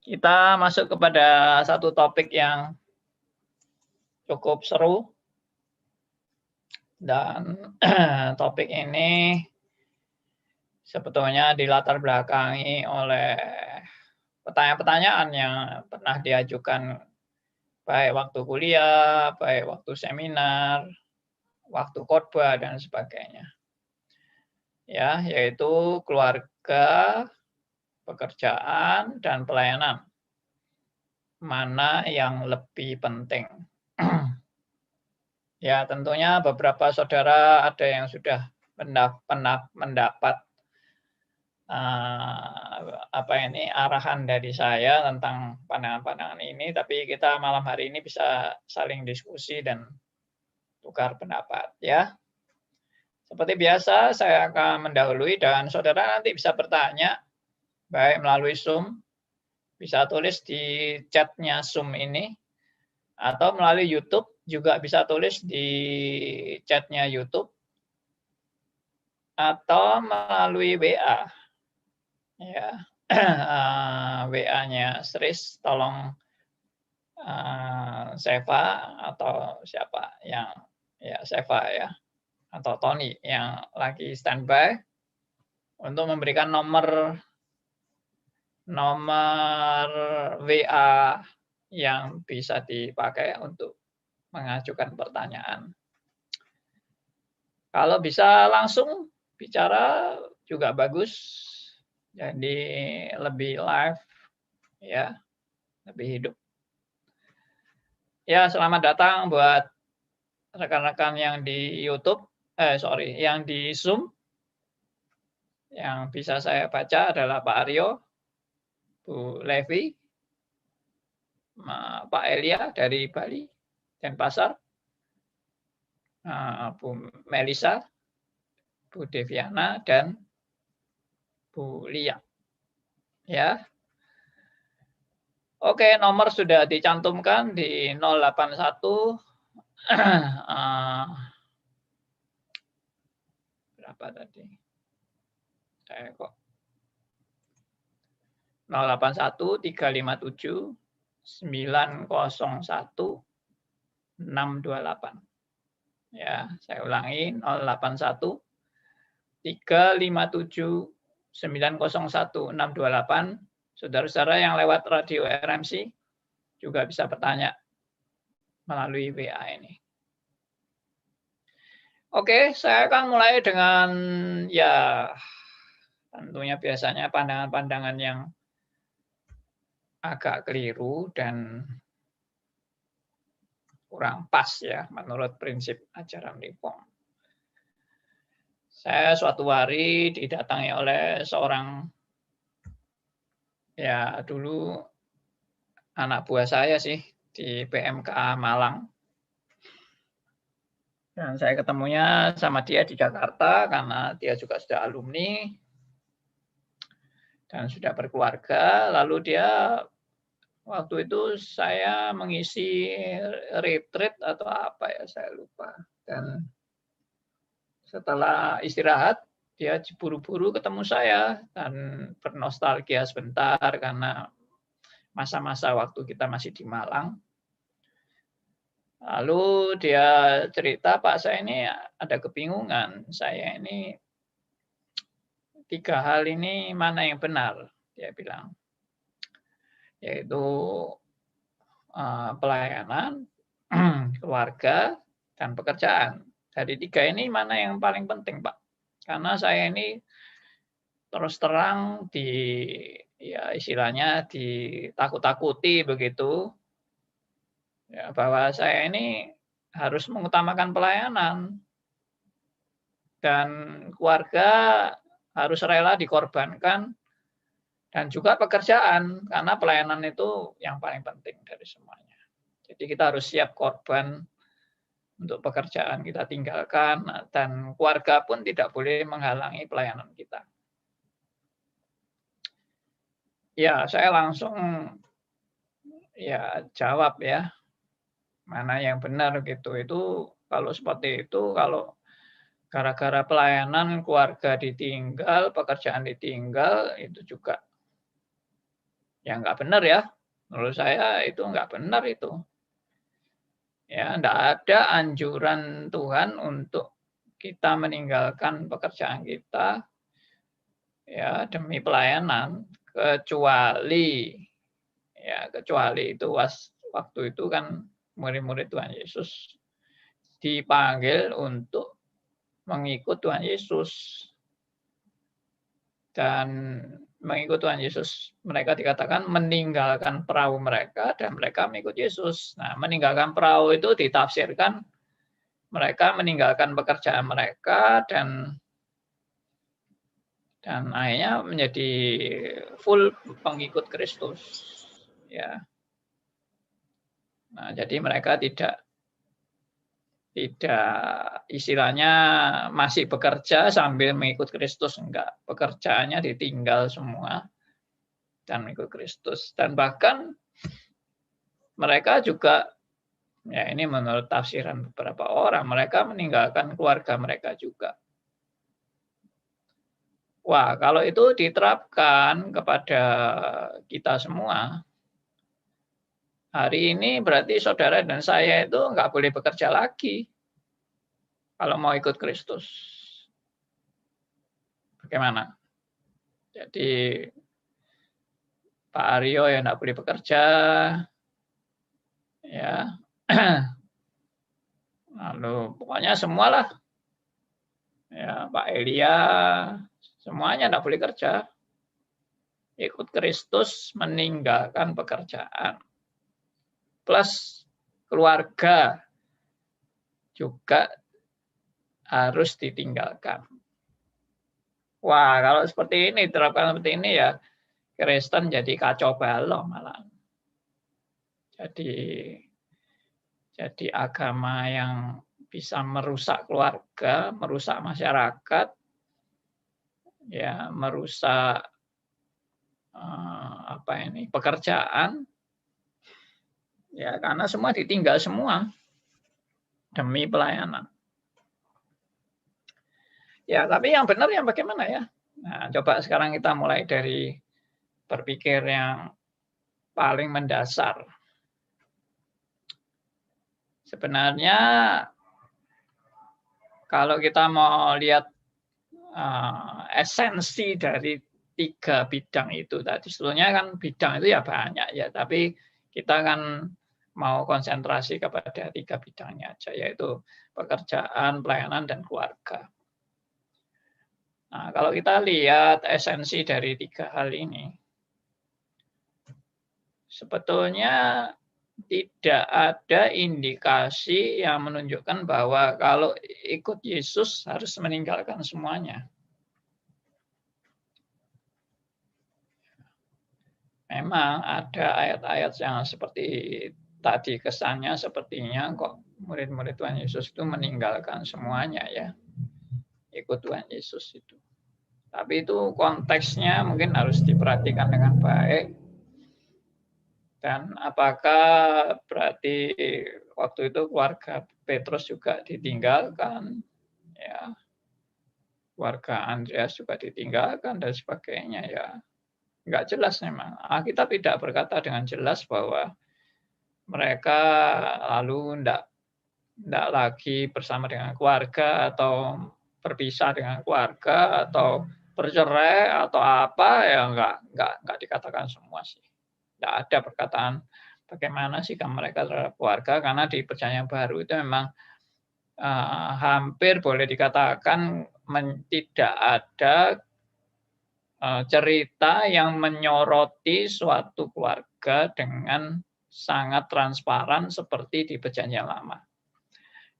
Kita masuk kepada satu topik yang cukup seru dan topik ini sebetulnya dilatar belakangi oleh pertanyaan-pertanyaan yang pernah diajukan baik waktu kuliah, baik waktu seminar, waktu khotbah dan sebagainya. Ya, yaitu keluarga, pekerjaan dan pelayanan. Mana yang lebih penting? Ya, tentunya beberapa saudara ada yang sudah pernah mendapat arahan dari saya tentang pandangan-pandangan ini, tapi kita malam hari ini bisa saling diskusi dan tukar pendapat ya. Seperti biasa saya akan mendahului dan saudara nanti bisa bertanya baik melalui Zoom, bisa tulis di chat-nya Zoom ini, atau melalui YouTube juga bisa tulis di chat-nya YouTube, atau melalui WA. Ya, WA-nya Sris, tolong Seva atau siapa yang ya Seva ya, atau Tony yang lagi standby untuk memberikan nomor WA yang bisa dipakai untuk mengajukan pertanyaan. Kalau bisa langsung bicara juga bagus, jadi lebih live ya, lebih hidup. Ya, selamat datang buat rekan-rekan yang di YouTube, yang di Zoom. Yang bisa saya baca adalah Pak Aryo, Bu Levi, Pak Elia dari Bali, Denpasar, Bu Melisa, Bu Deviana, dan Bu Lia. Ya. Oke, nomor sudah dicantumkan di 081 berapa tadi? Saya kok 081 357 901 628. Ya, saya ulangi 081 357 901 628. Saudara-saudara yang lewat radio RMC juga bisa bertanya melalui WA ini. Oke, saya akan mulai dengan ya tentunya biasanya pandangan-pandangan yang agak keliru dan kurang pas ya menurut prinsip ajaran Lipong. Saya suatu hari didatangi oleh seorang ya dulu anak buah saya sih di PMK Malang. Dan saya ketemunya sama dia di Jakarta karena dia juga sudah alumni dan sudah berkeluarga. Lalu dia waktu itu saya mengisi retreat atau apa ya saya lupa. Dan setelah istirahat dia buru-buru ketemu saya dan bernostalgia sebentar karena masa-masa waktu kita masih di Malang. Lalu dia cerita, Pak saya ini ada kebingungan, saya ini 3 hal ini mana yang benar, dia bilang. Yaitu pelayanan, keluarga, dan pekerjaan. Dari 3 ini mana yang paling penting, Pak? Karena saya ini terus terang ya istilahnya ditakut-takuti begitu. Ya, bahwa saya ini harus mengutamakan pelayanan dan keluarga harus rela dikorbankan dan juga pekerjaan karena pelayanan itu yang paling penting dari semuanya. Jadi kita harus siap korban untuk pekerjaan kita tinggalkan dan keluarga pun tidak boleh menghalangi pelayanan kita. Ya, saya langsung ya jawab ya. Mana yang benar gitu. Itu kalau seperti itu, kalau gara-gara pelayanan keluarga ditinggal, pekerjaan ditinggal, itu juga Ya nggak benar ya. Menurut saya itu nggak benar itu. Ya, nggak ada anjuran Tuhan untuk kita meninggalkan pekerjaan kita ya demi pelayanan, kecuali itu waktu itu kan murid-murid Tuhan Yesus dipanggil untuk mengikut Tuhan Yesus. Dan mengikut Tuhan Yesus, mereka dikatakan meninggalkan perahu mereka dan mereka mengikut Yesus. Nah, meninggalkan perahu itu ditafsirkan mereka meninggalkan pekerjaan mereka dan akhirnya menjadi full pengikut Kristus. Ya. Nah, jadi mereka tidak istilahnya masih bekerja sambil mengikut Kristus, enggak. Pekerjaannya ditinggal semua dan mengikut Kristus. Dan bahkan mereka juga, ya ini menurut tafsiran beberapa orang, mereka meninggalkan keluarga mereka juga. Wah, kalau itu diterapkan kepada kita semua, hari ini berarti saudara dan saya itu nggak boleh bekerja lagi kalau mau ikut Kristus. Bagaimana? Jadi Pak Aryo ya nggak boleh bekerja, ya. Lalu pokoknya semualah, ya Pak Elia, semuanya nggak boleh kerja. Ikut Kristus meninggalkan pekerjaan. Plus keluarga juga harus ditinggalkan. Wah, kalau seperti ini, terapkan seperti ini ya, Kristen jadi kacau balau malah. Jadi agama yang bisa merusak keluarga, merusak masyarakat, ya merusak pekerjaan, ya karena semua ditinggal semua demi pelayanan. Ya, tapi yang benar yang bagaimana ya? Nah, coba sekarang kita mulai dari berpikir yang paling mendasar. Sebenarnya kalau kita mau lihat esensi dari 3 bidang itu tadi, sebetulnya kan bidang itu ya banyak ya, tapi kita kan mau konsentrasi kepada 3 bidangnya aja, yaitu pekerjaan, pelayanan, dan keluarga. Nah, kalau kita lihat esensi dari 3 hal ini, sebetulnya tidak ada indikasi yang menunjukkan bahwa kalau ikut Yesus harus meninggalkan semuanya. Memang ada ayat-ayat yang seperti tadi kesannya sepertinya kok murid-murid Tuhan Yesus itu meninggalkan semuanya ya, ikut Tuhan Yesus itu. Tapi itu konteksnya mungkin harus diperhatikan dengan baik. Dan apakah berarti waktu itu keluarga Petrus juga ditinggalkan, ya, keluarga Andreas juga ditinggalkan dan sebagainya ya, nggak jelas memang. Alkitab tidak berkata dengan jelas bahwa mereka lalu enggak lagi bersama dengan keluarga atau berpisah dengan keluarga atau bercerai atau apa ya enggak dikatakan semua sih. Enggak ada perkataan bagaimana sikap mereka terhadap keluarga karena di perjanjian baru itu memang hampir boleh dikatakan tidak ada cerita yang menyoroti suatu keluarga dengan sangat transparan seperti di perjanjian lama.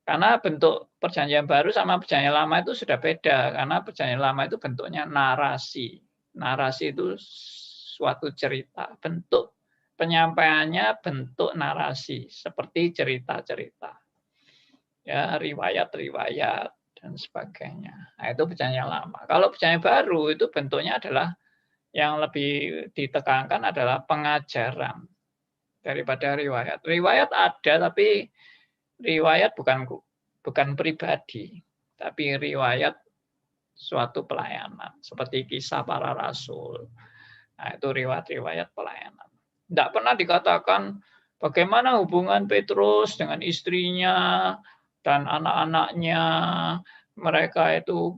Karena bentuk perjanjian baru sama perjanjian lama itu sudah beda. Karena perjanjian lama itu bentuknya narasi. Narasi itu suatu cerita. Bentuk penyampaiannya bentuk narasi. Seperti cerita-cerita. Ya, riwayat-riwayat dan sebagainya. Nah, itu perjanjian lama. Kalau perjanjian baru itu bentuknya adalah yang lebih ditekankan adalah pengajaran daripada riwayat. Riwayat ada, tapi riwayat bukan pribadi, tapi riwayat suatu pelayanan seperti kisah para rasul. Nah, itu riwayat-riwayat pelayanan. Tidak pernah dikatakan bagaimana hubungan Petrus dengan istrinya dan anak-anaknya. Mereka itu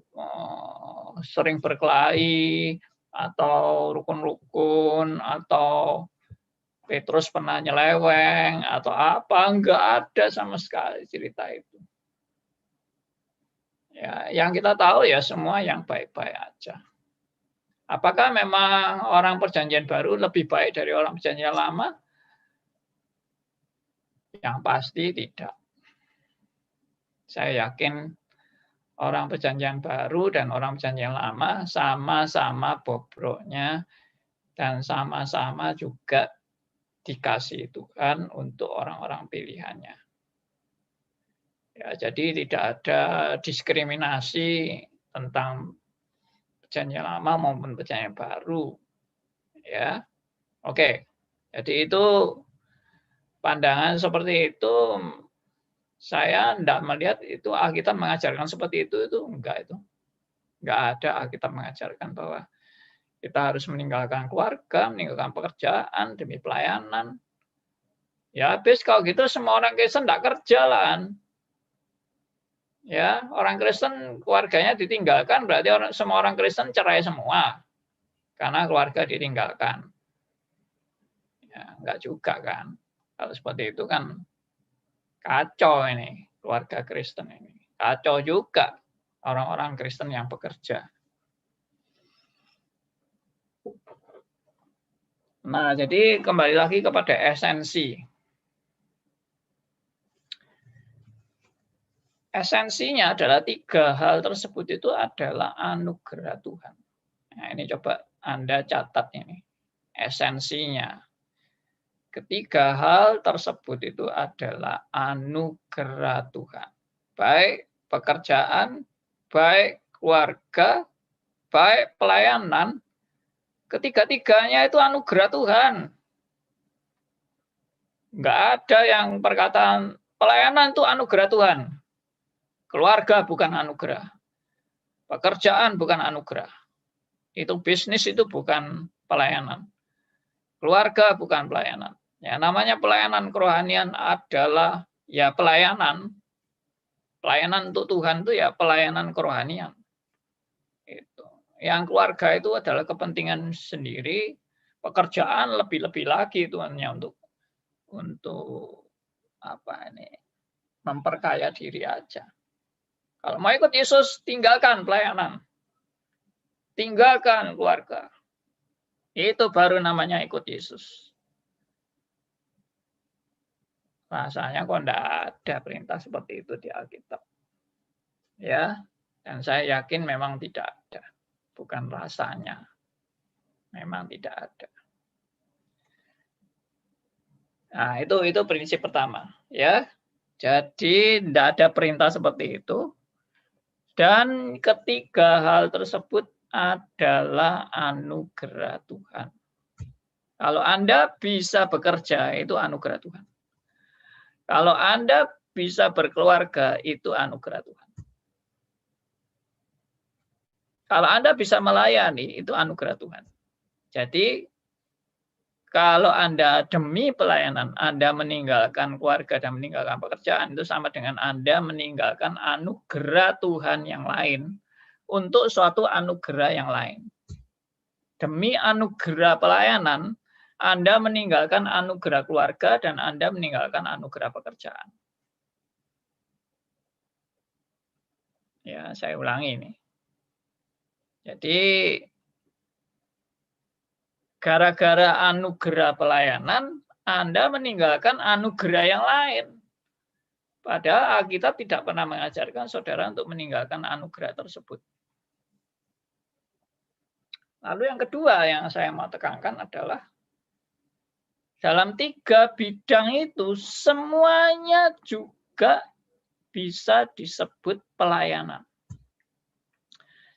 sering berkelahi atau rukun-rukun atau Petrus pernah nyeleweng atau apa, enggak ada sama sekali cerita itu. Ya, yang kita tahu ya semua yang baik-baik aja. Apakah memang orang perjanjian baru lebih baik dari orang perjanjian lama? Yang pasti tidak. Saya yakin orang perjanjian baru dan orang perjanjian lama sama-sama bobroknya dan sama-sama juga dikasih Tuhan untuk orang-orang pilihannya. Ya, jadi tidak ada diskriminasi tentang perjanjian lama maupun perjanjian baru. Ya, oke. Jadi itu pandangan seperti itu. Saya tidak melihat itu Alkitab mengajarkan seperti itu enggak itu. Enggak ada Alkitab mengajarkan bahwa kita harus meninggalkan keluarga, meninggalkan pekerjaan demi pelayanan. Ya, habis kalau gitu semua orang Kristen tidak kerja lah. Ya, orang Kristen keluarganya ditinggalkan berarti semua orang Kristen cerai semua karena keluarga ditinggalkan. Ya, enggak juga kan. Kalau seperti itu kan kacau ini keluarga Kristen ini. Kacau juga orang-orang Kristen yang bekerja. Nah, jadi kembali lagi kepada esensi. Esensinya adalah 3 hal tersebut itu adalah anugerah Tuhan. Nah, ini coba Anda catat ini. Esensinya. Ketiga hal tersebut itu adalah anugerah Tuhan. Baik pekerjaan, baik keluarga, baik pelayanan, ketiga-tiganya itu anugerah Tuhan. Enggak ada yang perkataan pelayanan itu anugerah Tuhan. Keluarga bukan anugerah. Pekerjaan bukan anugerah. Itu bisnis itu bukan pelayanan. Keluarga bukan pelayanan. Ya, namanya pelayanan kerohanian adalah ya pelayanan. Pelayanan untuk Tuhan itu ya pelayanan kerohanian. Itu. Yang keluarga itu adalah kepentingan sendiri, pekerjaan lebih-lebih lagi itu hanya untuk apa ini? Memperkaya diri aja. Kalau mau ikut Yesus, tinggalkan pelayanan. Tinggalkan keluarga. Itu baru namanya ikut Yesus. Rasanya kok enggak ada perintah seperti itu di Alkitab. Ya, dan saya yakin memang tidak ada. Bukan rasanya. Memang tidak ada. Nah, itu prinsip pertama, ya. Jadi tidak ada perintah seperti itu. Dan ketiga hal tersebut adalah anugerah Tuhan. Kalau Anda bisa bekerja, itu anugerah Tuhan. Kalau Anda bisa berkeluarga, itu anugerah Tuhan. Kalau Anda bisa melayani, itu anugerah Tuhan. Jadi, kalau Anda demi pelayanan, Anda meninggalkan keluarga dan meninggalkan pekerjaan, itu sama dengan Anda meninggalkan anugerah Tuhan yang lain untuk suatu anugerah yang lain. Demi anugerah pelayanan, Anda meninggalkan anugerah keluarga dan Anda meninggalkan anugerah pekerjaan. Ya, saya ulangi ini. Jadi, gara-gara anugerah pelayanan, Anda meninggalkan anugerah yang lain. Padahal Alkitab tidak pernah mengajarkan saudara untuk meninggalkan anugerah tersebut. Lalu yang kedua yang saya mau tekankan adalah dalam 3 bidang itu semuanya juga bisa disebut pelayanan.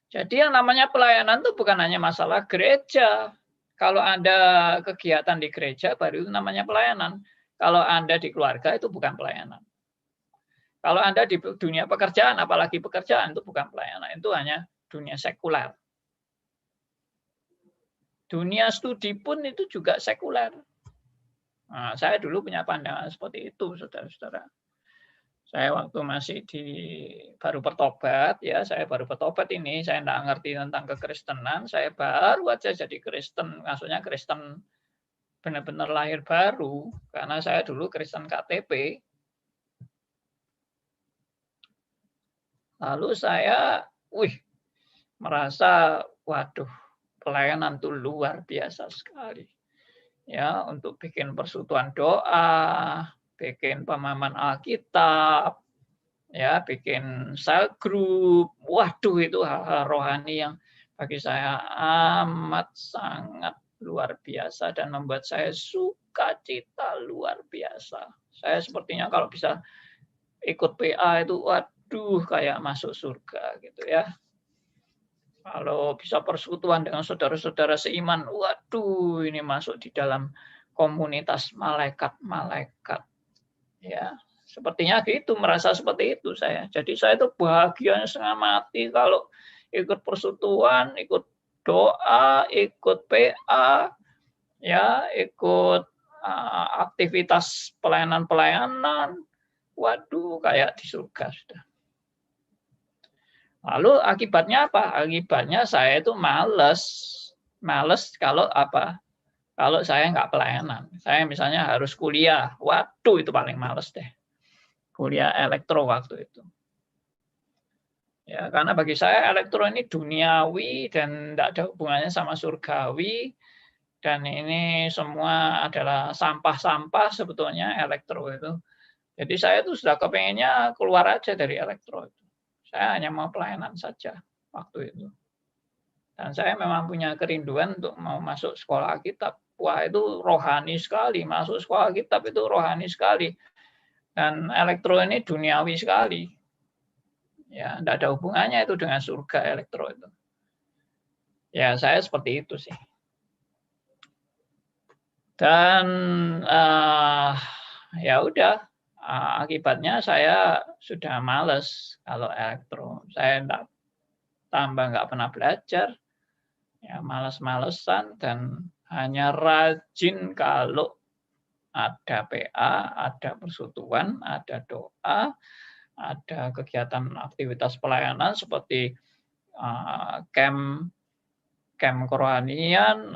Jadi yang namanya pelayanan itu bukan hanya masalah gereja. Kalau Anda kegiatan di gereja, baru itu namanya pelayanan. Kalau Anda di keluarga, itu bukan pelayanan. Kalau Anda di dunia pekerjaan, apalagi pekerjaan, itu bukan pelayanan. Itu hanya dunia sekuler. Dunia studi pun itu juga sekuler. Nah, saya dulu punya pandangan seperti itu, saudara-saudara. Saya waktu masih baru bertobat, ya, saya baru bertobat ini, saya enggak ngerti tentang kekristenan, saya baru aja jadi Kristen, maksudnya Kristen benar-benar lahir baru, karena saya dulu Kristen KTP. Lalu saya, merasa, waduh, pelayanan itu luar biasa sekali. Ya, untuk bikin persekutuan doa, bikin pemahaman Alkitab, ya, bikin cell group. Waduh, itu hal-hal rohani yang bagi saya amat sangat luar biasa dan membuat saya sukacita luar biasa. Saya sepertinya kalau bisa ikut PA itu, waduh, kayak masuk surga gitu ya. Kalau bisa persekutuan dengan saudara-saudara seiman, waduh, ini masuk di dalam komunitas malaikat-malaikat. Ya, sepertinya gitu, merasa seperti itu saya. Jadi saya itu bahagianya setengah mati kalau ikut persekutuan, ikut doa, ikut PA, ya, ikut aktivitas pelayanan-pelayanan. Waduh, kayak di surga sudah. Lalu akibatnya apa? Akibatnya saya itu males. Males kalau apa? Kalau saya nggak pelayanan. Saya misalnya harus kuliah. Waduh, itu paling males deh. Kuliah elektro waktu itu. Ya, karena bagi saya elektro ini duniawi dan tidak ada hubungannya sama surgawi. Dan ini semua adalah sampah-sampah sebetulnya elektro itu. Jadi saya tuh sudah kepengennya keluar aja dari elektro itu. Saya hanya mau pelayanan saja waktu itu. Dan saya memang punya kerinduan untuk mau masuk sekolah Alkitab. Wah, itu rohani sekali. Masuk sekolah Alkitab itu rohani sekali. Dan elektro ini duniawi sekali. Ya, tidak ada hubungannya itu dengan surga elektro itu. Ya, saya seperti itu sih. Dan ya udah, akibatnya saya sudah males kalau elektro. Saya nggak pernah belajar, ya males-malesan dan hanya rajin kalau ada PA, ada persekutuan, ada doa, ada kegiatan aktivitas pelayanan seperti camp kerohanian,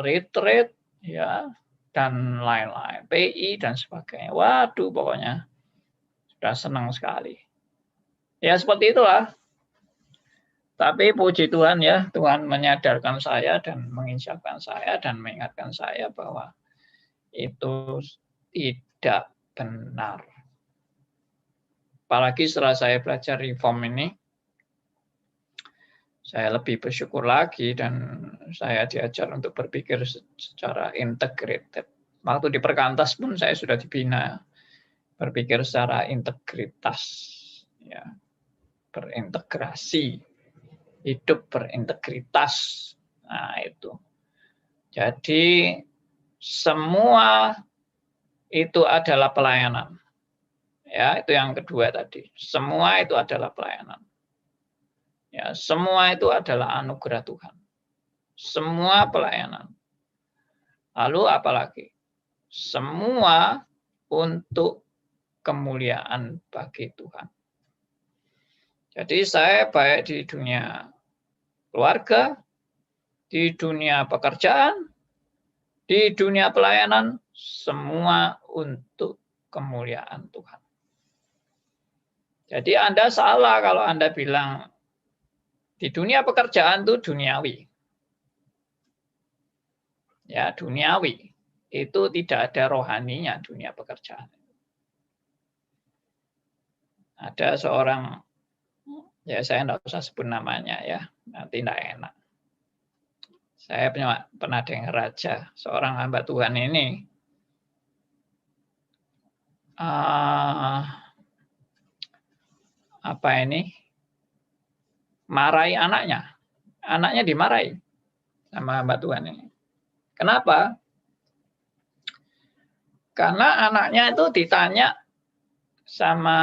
retreat, ya, dan lain-lain, PI dan sebagainya. Waduh, pokoknya sudah senang sekali. Ya seperti itulah. Tapi puji Tuhan ya, Tuhan menyadarkan saya dan menginsyafkan saya dan mengingatkan saya bahwa itu tidak benar. Apalagi setelah saya belajar reform ini, saya lebih bersyukur lagi dan saya diajar untuk berpikir secara integrated. Waktu di Perkantas pun saya sudah dibina berpikir secara integritas, ya, berintegrasi, hidup berintegritas. Nah, itu. Jadi semua itu adalah pelayanan. Ya, itu yang kedua tadi. Semua itu adalah pelayanan. Ya, semua itu adalah anugerah Tuhan. Semua pelayanan. Lalu apalagi? Semua untuk kemuliaan bagi Tuhan. Jadi saya baik di dunia keluarga, di dunia pekerjaan, di dunia pelayanan, semua untuk kemuliaan Tuhan. Jadi Anda salah kalau Anda bilang di dunia pekerjaan itu duniawi. Ya, duniawi. Itu tidak ada rohaninya dunia pekerjaan. Ada seorang, ya saya tidak usah sebut namanya ya, nanti tidak enak. Saya pernah dengar aja seorang hamba Tuhan ini marahi anaknya. Anaknya dimarahi sama hamba Tuhan ini. Kenapa? Karena anaknya itu ditanya sama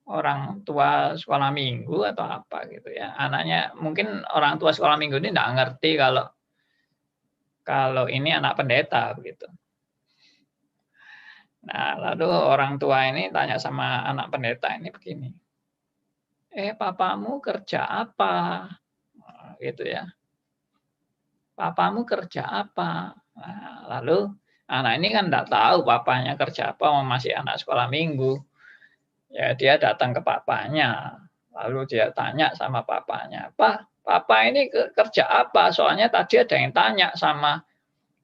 orang tua sekolah minggu atau apa gitu ya. Anaknya mungkin orang tua sekolah minggu ini nggak ngerti kalau ini anak pendeta begitu. Nah, lalu orang tua ini tanya sama anak pendeta ini begini, papamu kerja apa? Gitu ya. Papamu kerja apa? Nah, lalu anak ini kan enggak tahu papanya kerja apa, masih anak sekolah minggu. Ya dia datang ke papanya, lalu dia tanya sama papanya, papa ini kerja apa? Soalnya tadi ada yang tanya sama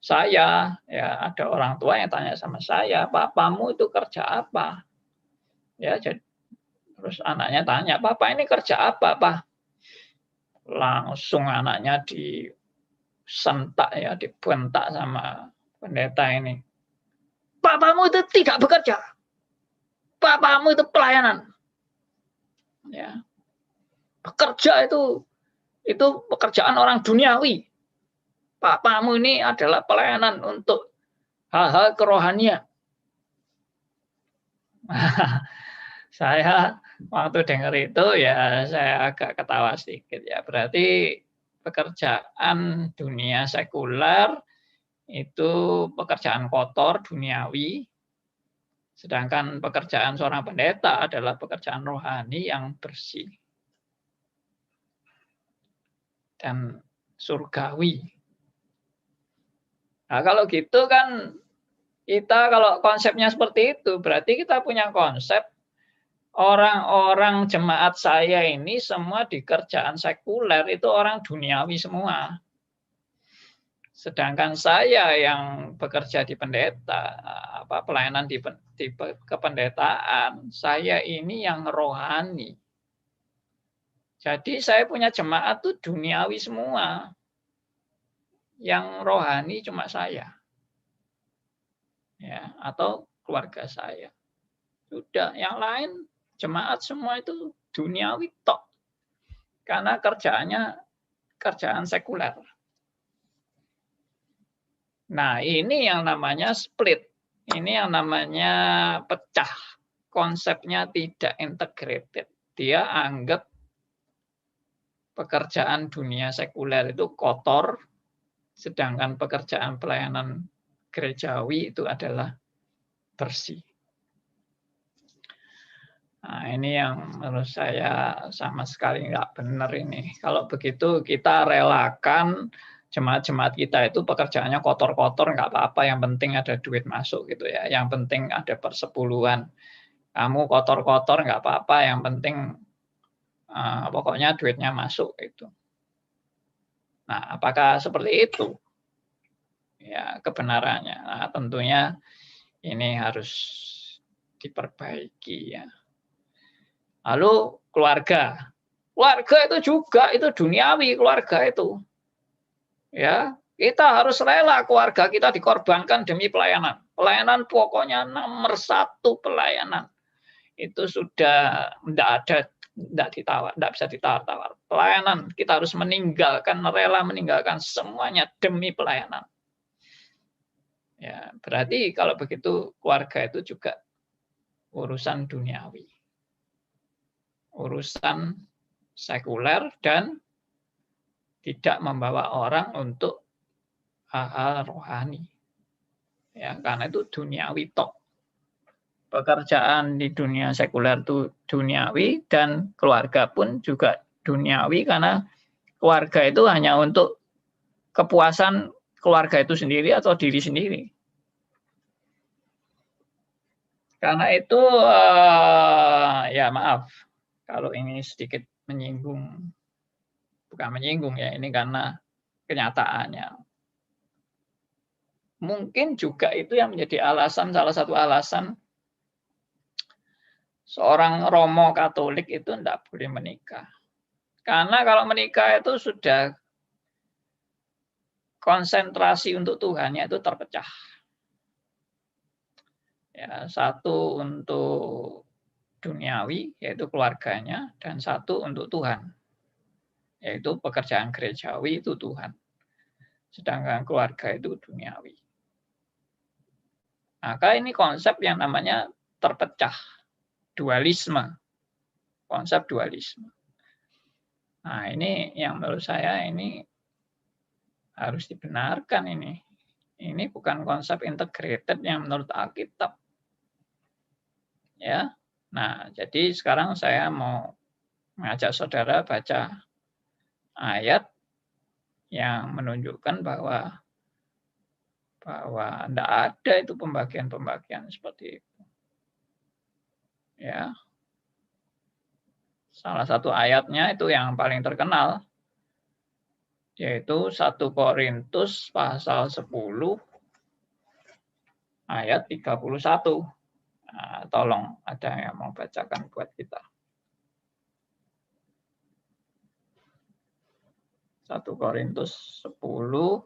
saya, ya ada orang tua yang tanya sama saya, papamu itu kerja apa? Ya, terus anaknya tanya, papa ini kerja apa, Pak? Langsung anaknya disentak ya, dibentak sama pendeta ini. Papamu itu tidak bekerja. Papamu itu pelayanan. Ya. Bekerja itu pekerjaan orang duniawi. Papamu ini adalah pelayanan untuk hal-hal kerohanian. Saya waktu dengar itu ya saya agak ketawa sedikit ya. Berarti pekerjaan dunia sekuler itu pekerjaan kotor duniawi, sedangkan pekerjaan seorang pendeta adalah pekerjaan rohani yang bersih dan surgawi. Nah, kalau gitu kan kita kalau konsepnya seperti itu, berarti kita punya konsep orang-orang jemaat saya ini semua di kerjaan sekuler itu orang duniawi semua. Sedangkan saya yang bekerja di pendeta, pelayanan di kependetaan, saya ini yang rohani. Jadi saya punya jemaat tuh duniawi semua. Yang rohani cuma saya. Ya, atau keluarga saya. Sudah, yang lain jemaat semua itu duniawi tok. Karena kerjaan sekuler. Nah, ini yang namanya split. Ini yang namanya pecah. Konsepnya tidak integrated. Dia anggap pekerjaan dunia sekuler itu kotor, sedangkan pekerjaan pelayanan gerejawi itu adalah bersih. Nah, ini yang menurut saya sama sekali nggak benar ini. Kalau begitu kita relakan jemaat-jemaat kita itu pekerjaannya kotor-kotor, nggak apa-apa, yang penting ada duit masuk gitu ya. Yang penting ada persepuluhan. Kamu kotor-kotor nggak apa-apa, yang penting pokoknya duitnya masuk itu. Nah, apakah seperti itu? Ya, kebenarannya. Nah, tentunya ini harus diperbaiki ya. Lalu keluarga. Keluarga itu juga itu duniawi keluarga itu. Ya, kita harus rela keluarga kita dikorbankan demi pelayanan. Pelayanan pokoknya nomor satu pelayanan. Itu sudah tidak bisa ditawar-tawar. Pelayanan kita harus rela meninggalkan semuanya demi pelayanan. Ya, berarti kalau begitu keluarga itu juga urusan duniawi. Urusan sekuler dan tidak membawa orang untuk hal-hal rohani. Ya, karena itu duniawi tok. Pekerjaan di dunia sekuler itu duniawi dan keluarga pun juga duniawi karena keluarga itu hanya untuk kepuasan keluarga itu sendiri atau diri sendiri. Karena itu ya maaf kalau ini sedikit menyinggung. Bukan menyinggung ya, ini karena kenyataannya. Mungkin juga itu yang menjadi salah satu alasan seorang romo Katolik itu tidak boleh menikah. Karena kalau menikah itu sudah konsentrasi untuk Tuhannya itu terpecah. Ya, satu untuk duniawi, yaitu keluarganya, dan satu untuk Tuhan, yaitu pekerjaan gerejawi itu Tuhan. Sedangkan keluarga itu duniawi. Maka ini konsep yang namanya terpecah, dualisme. konsep dualisme. Nah, ini yang menurut saya ini harus dibenarkan ini. Ini bukan konsep integrated yang menurut Alkitab. Ya. Nah, jadi sekarang saya mau mengajak saudara baca ayat yang menunjukkan bahwa tidak ada itu pembagian-pembagian seperti itu. Ya. Salah satu ayatnya itu yang paling terkenal, yaitu 1 Korintus pasal 10 ayat 31. Nah, tolong ada yang mau bacakan buat kita. 1 Korintus 10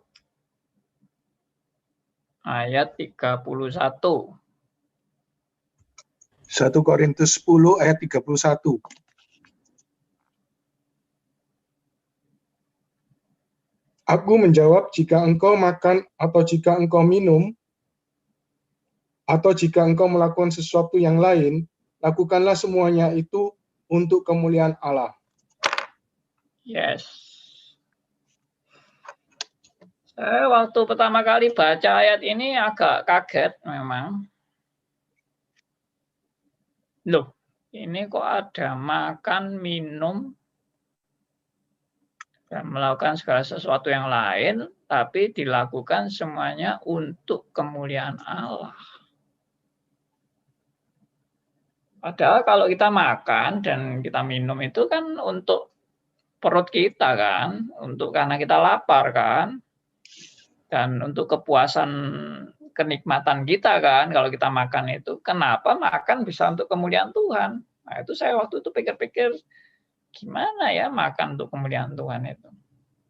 ayat 31. 1 Korintus 10 ayat 31. Aku menjawab, jika engkau makan atau jika engkau minum, atau jika engkau melakukan sesuatu yang lain, lakukanlah semuanya itu untuk kemuliaan Allah. Yes. Saya waktu pertama kali baca ayat ini agak kaget memang. Loh, ini kok ada makan, minum, dan melakukan segala sesuatu yang lain, tapi dilakukan semuanya untuk kemuliaan Allah. Padahal kalau kita makan dan kita minum itu kan untuk perut kita kan, untuk karena kita lapar kan, dan untuk kepuasan kenikmatan kita kan, kalau kita makan itu. Kenapa makan bisa untuk kemuliaan Tuhan? Nah, itu saya waktu itu pikir-pikir, gimana ya makan untuk kemuliaan Tuhan itu?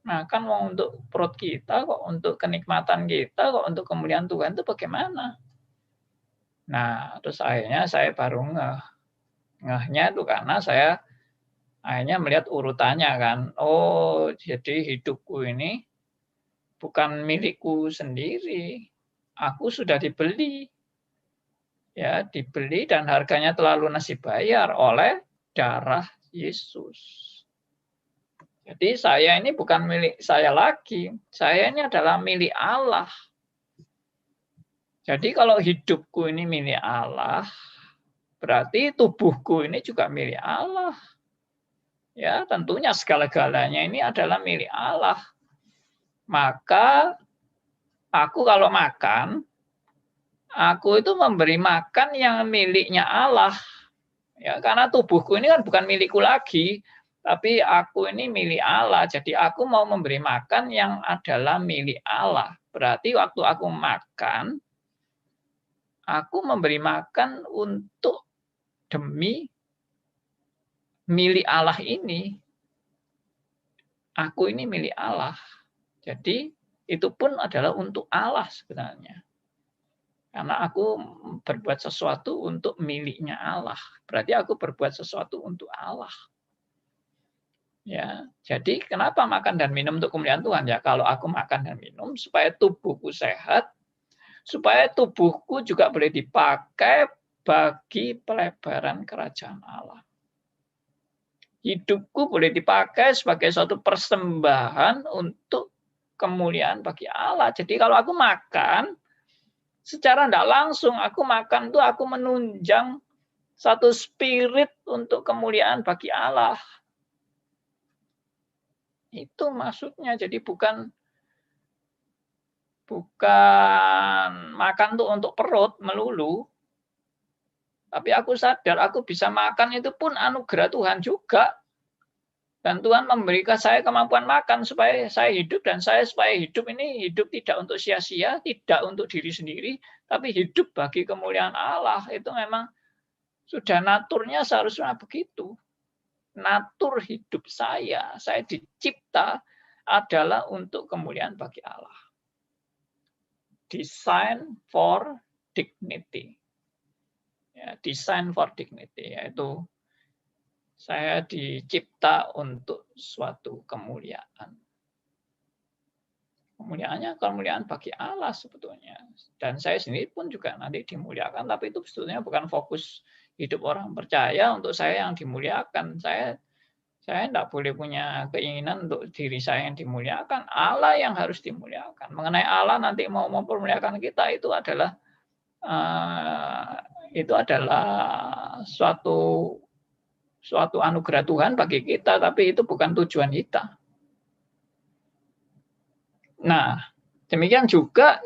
Makan mau untuk perut kita kok, untuk kenikmatan kita kok, untuk kemuliaan Tuhan itu bagaimana? Nah, terus akhirnya saya baru ngehnya itu karena saya akhirnya melihat urutannya kan. Oh, jadi hidupku ini bukan milikku sendiri. Aku sudah dibeli. Ya, dibeli dan harganya telah lunas dibayar oleh darah Yesus. Jadi saya ini bukan milik saya lagi, saya ini adalah milik Allah. Jadi kalau hidupku ini milik Allah, berarti tubuhku ini juga milik Allah. Ya, tentunya segala-galanya ini adalah milik Allah. Maka aku kalau makan, aku itu memberi makan yang miliknya Allah. Ya, karena tubuhku ini kan bukan milikku lagi, tapi aku ini milik Allah. Jadi aku mau memberi makan yang adalah milik Allah. Berarti waktu aku makan, aku memberi makan untuk demi milik Allah ini. Aku ini milik Allah. Jadi itu pun adalah untuk Allah sebenarnya. Karena aku berbuat sesuatu untuk miliknya Allah. Berarti aku berbuat sesuatu untuk Allah. Ya, jadi kenapa makan dan minum untuk kemuliaan Tuhan? Ya, kalau aku makan dan minum supaya tubuhku sehat, supaya tubuhku juga boleh dipakai bagi pelebaran kerajaan Allah. Hidupku boleh dipakai sebagai suatu persembahan untuk kemuliaan bagi Allah. Jadi kalau aku makan, secara tidak langsung aku makan itu aku menunjang satu spirit untuk kemuliaan bagi Allah. Itu maksudnya. Jadi bukan makan tuh untuk perut melulu. Tapi aku sadar aku bisa makan itu pun anugerah Tuhan juga. Dan Tuhan memberikan saya kemampuan makan supaya saya hidup, dan saya supaya hidup ini hidup tidak untuk sia-sia, tidak untuk diri sendiri, tapi hidup bagi kemuliaan Allah. Itu memang sudah naturnya seharusnya begitu. Natur hidup saya dicipta adalah untuk kemuliaan bagi Allah. Design for dignity. Ya, design for dignity, yaitu saya dicipta untuk suatu kemuliaan. Kemuliaannya kemuliaan bagi Allah sebetulnya. Dan saya sendiri pun juga nanti dimuliakan, tapi itu sebetulnya bukan fokus hidup orang percaya untuk saya yang dimuliakan. Saya tidak boleh punya keinginan untuk diri saya yang dimuliakan. Allah yang harus dimuliakan. Mengenai Allah nanti mau mempermuliakan kita itu adalah suatu anugerah Tuhan bagi kita, tapi itu bukan tujuan kita. Nah, demikian juga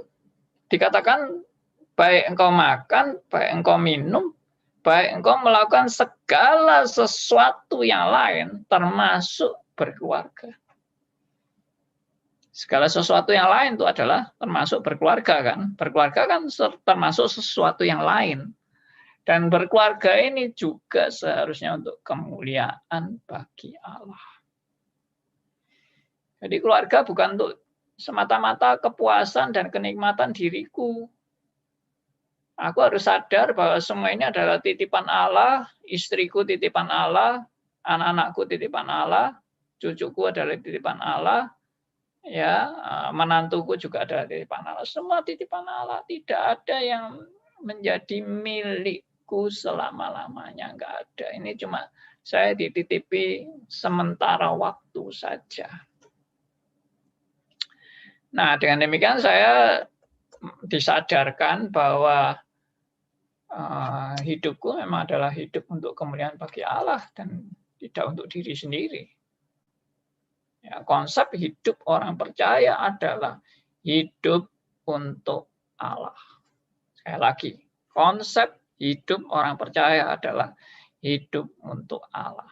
dikatakan baik engkau makan, baik engkau minum, baik engkau melakukan segala sesuatu yang lain, termasuk berkeluarga. Segala sesuatu yang lain itu adalah termasuk berkeluarga kan. Berkeluarga kan termasuk sesuatu yang lain. Dan berkeluarga ini juga seharusnya untuk kemuliaan bagi Allah. Jadi keluarga bukan untuk semata-mata kepuasan dan kenikmatan diriku. Aku harus sadar bahwa semua ini adalah titipan Allah, istriku titipan Allah, anak-anakku titipan Allah, cucuku adalah titipan Allah, ya, menantuku juga adalah titipan Allah. Semua titipan Allah, tidak ada yang menjadi milikku selama-lamanya, enggak ada. Ini cuma saya dititipi sementara waktu saja. Nah, dengan demikian saya disadarkan bahwa hidupku memang adalah hidup untuk kemuliaan bagi Allah dan tidak untuk diri sendiri. Ya, konsep hidup orang percaya adalah hidup untuk Allah. Sekali lagi, konsep hidup orang percaya adalah hidup untuk Allah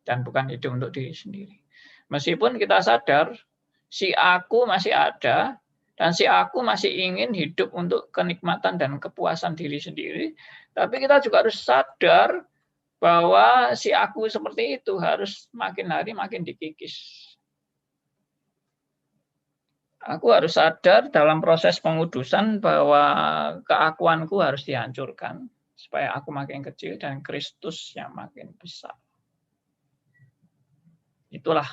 dan bukan hidup untuk diri sendiri. Meskipun kita sadar si aku masih ada dan si aku masih ingin hidup untuk kenikmatan dan kepuasan diri sendiri, tapi kita juga harus sadar bahwa si aku seperti itu harus makin hari makin dikikis. Aku harus sadar dalam proses pengudusan bahwa keakuanku harus dihancurkan supaya aku makin kecil dan Kristus yang makin besar. Itulah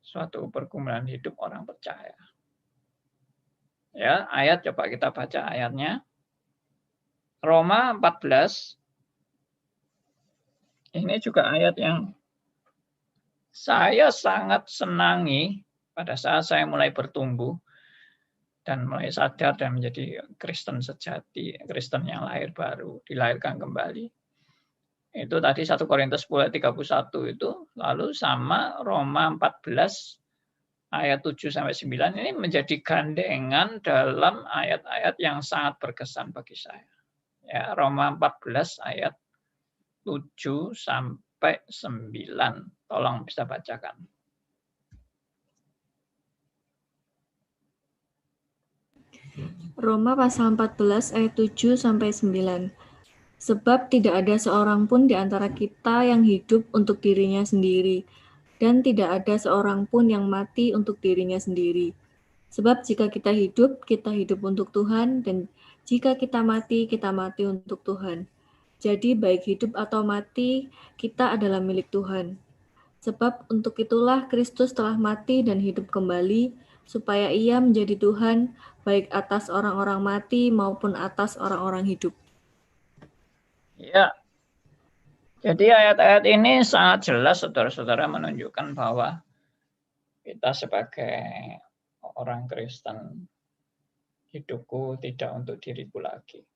suatu pergumulan hidup orang percaya. Ya, ayat coba kita baca ayatnya. Roma 14. Ini juga ayat yang saya sangat senangi pada saat saya mulai bertumbuh dan mulai sadar dan menjadi Kristen sejati, Kristen yang lahir baru, dilahirkan kembali. Itu tadi 1 Korintus 10:31 itu, lalu sama Roma 14 ayat 7-9 ini menjadi gandengan dalam ayat-ayat yang sangat berkesan bagi saya. Ya, Roma 14 ayat 7-9. Tolong bisa bacakan. Roma pasal 14 ayat 7-9. Sebab tidak ada seorang pun di antara kita yang hidup untuk dirinya sendiri, dan tidak ada seorang pun yang mati untuk dirinya sendiri. Sebab jika kita hidup untuk Tuhan, dan jika kita mati untuk Tuhan. Jadi baik hidup atau mati, kita adalah milik Tuhan. Sebab untuk itulah Kristus telah mati dan hidup kembali, supaya ia menjadi Tuhan, baik atas orang-orang mati maupun atas orang-orang hidup. Ya, jadi ayat-ayat ini sangat jelas saudara-saudara menunjukkan bahwa kita sebagai orang Kristen, hidupku tidak untuk diriku lagi.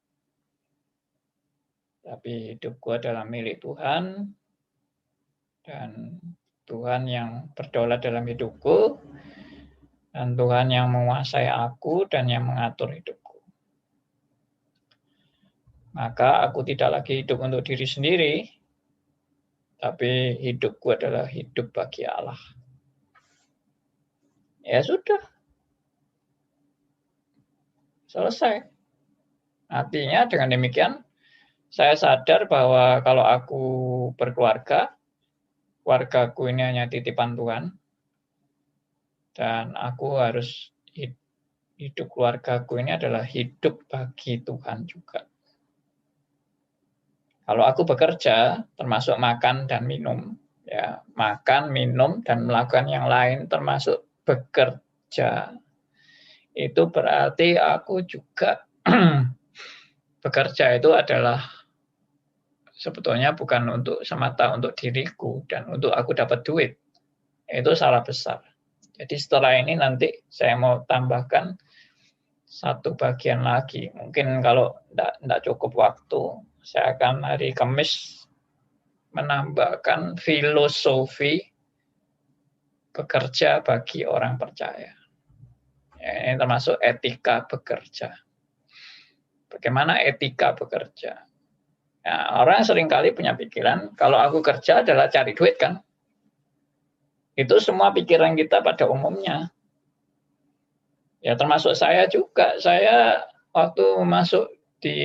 Tapi hidupku adalah milik Tuhan, dan Tuhan yang berdaulat dalam hidupku, dan Tuhan yang menguasai aku dan yang mengatur hidupku. Maka aku tidak lagi hidup untuk diri sendiri, tapi hidupku adalah hidup bagi Allah. Ya sudah. Selesai. Artinya dengan demikian, saya sadar bahwa kalau aku berkeluarga, keluargaku ini hanya titipan Tuhan, dan aku harus hidup keluargaku ini adalah hidup bagi Tuhan juga. Kalau aku bekerja, termasuk makan dan minum, ya makan, minum, dan melakukan yang lain termasuk bekerja, itu berarti aku juga bekerja itu adalah sebetulnya bukan untuk semata untuk diriku dan untuk aku dapat duit. Itu salah besar. Jadi setelah ini nanti saya mau tambahkan satu bagian lagi. Mungkin kalau tidak cukup waktu, saya akan hari Kamis menambahkan filosofi bekerja bagi orang percaya. Ini termasuk etika bekerja. Bagaimana etika bekerja? Nah, orang seringkali punya pikiran, kalau aku kerja adalah cari duit kan? Itu semua pikiran kita pada umumnya. Ya termasuk saya juga. Saya waktu masuk di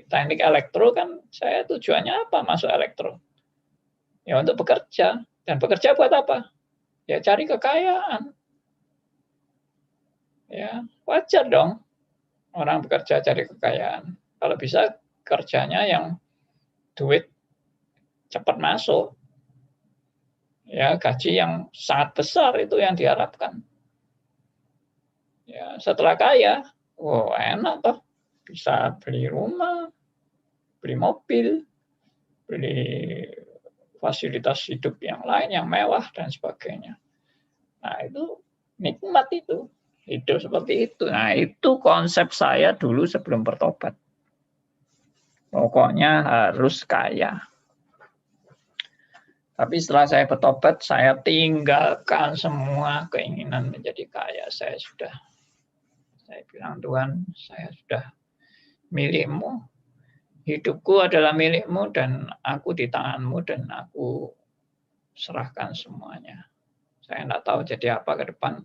teknik elektro kan, saya tujuannya apa masuk elektro? Ya untuk bekerja. Dan bekerja buat apa? Ya cari kekayaan. Ya wajar dong orang bekerja cari kekayaan. Kalau bisa kerjanya yang duit cepat masuk. Ya gaji yang sangat besar itu yang diharapkan. Ya setelah kaya, wow enak toh. Bisa beli rumah, beli mobil, beli fasilitas hidup yang lain yang mewah dan sebagainya. Nah itu nikmat itu, hidup seperti itu. Nah itu konsep saya dulu sebelum bertobat. Pokoknya harus kaya. Tapi setelah saya bertobat, saya tinggalkan semua keinginan menjadi kaya. Saya bilang Tuhan, saya sudah milikmu. Hidupku adalah milikmu dan aku di tanganmu dan aku serahkan semuanya. Saya tidak tahu jadi apa ke depan.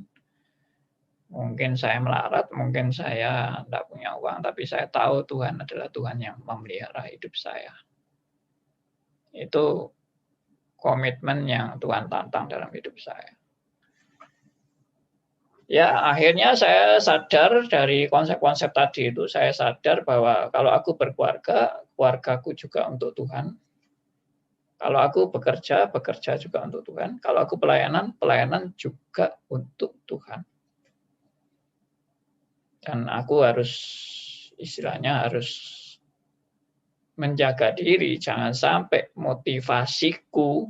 Mungkin saya melarat, mungkin saya tidak punya uang, tapi saya tahu Tuhan adalah Tuhan yang memelihara hidup saya. Itu komitmen yang Tuhan tantang dalam hidup saya. Ya, akhirnya saya sadar dari konsep-konsep tadi itu, saya sadar bahwa kalau aku berkeluarga, keluargaku juga untuk Tuhan. Kalau aku bekerja, bekerja juga untuk Tuhan. Kalau aku pelayanan, pelayanan juga untuk Tuhan. Dan aku harus, istilahnya harus menjaga diri, jangan sampai motivasiku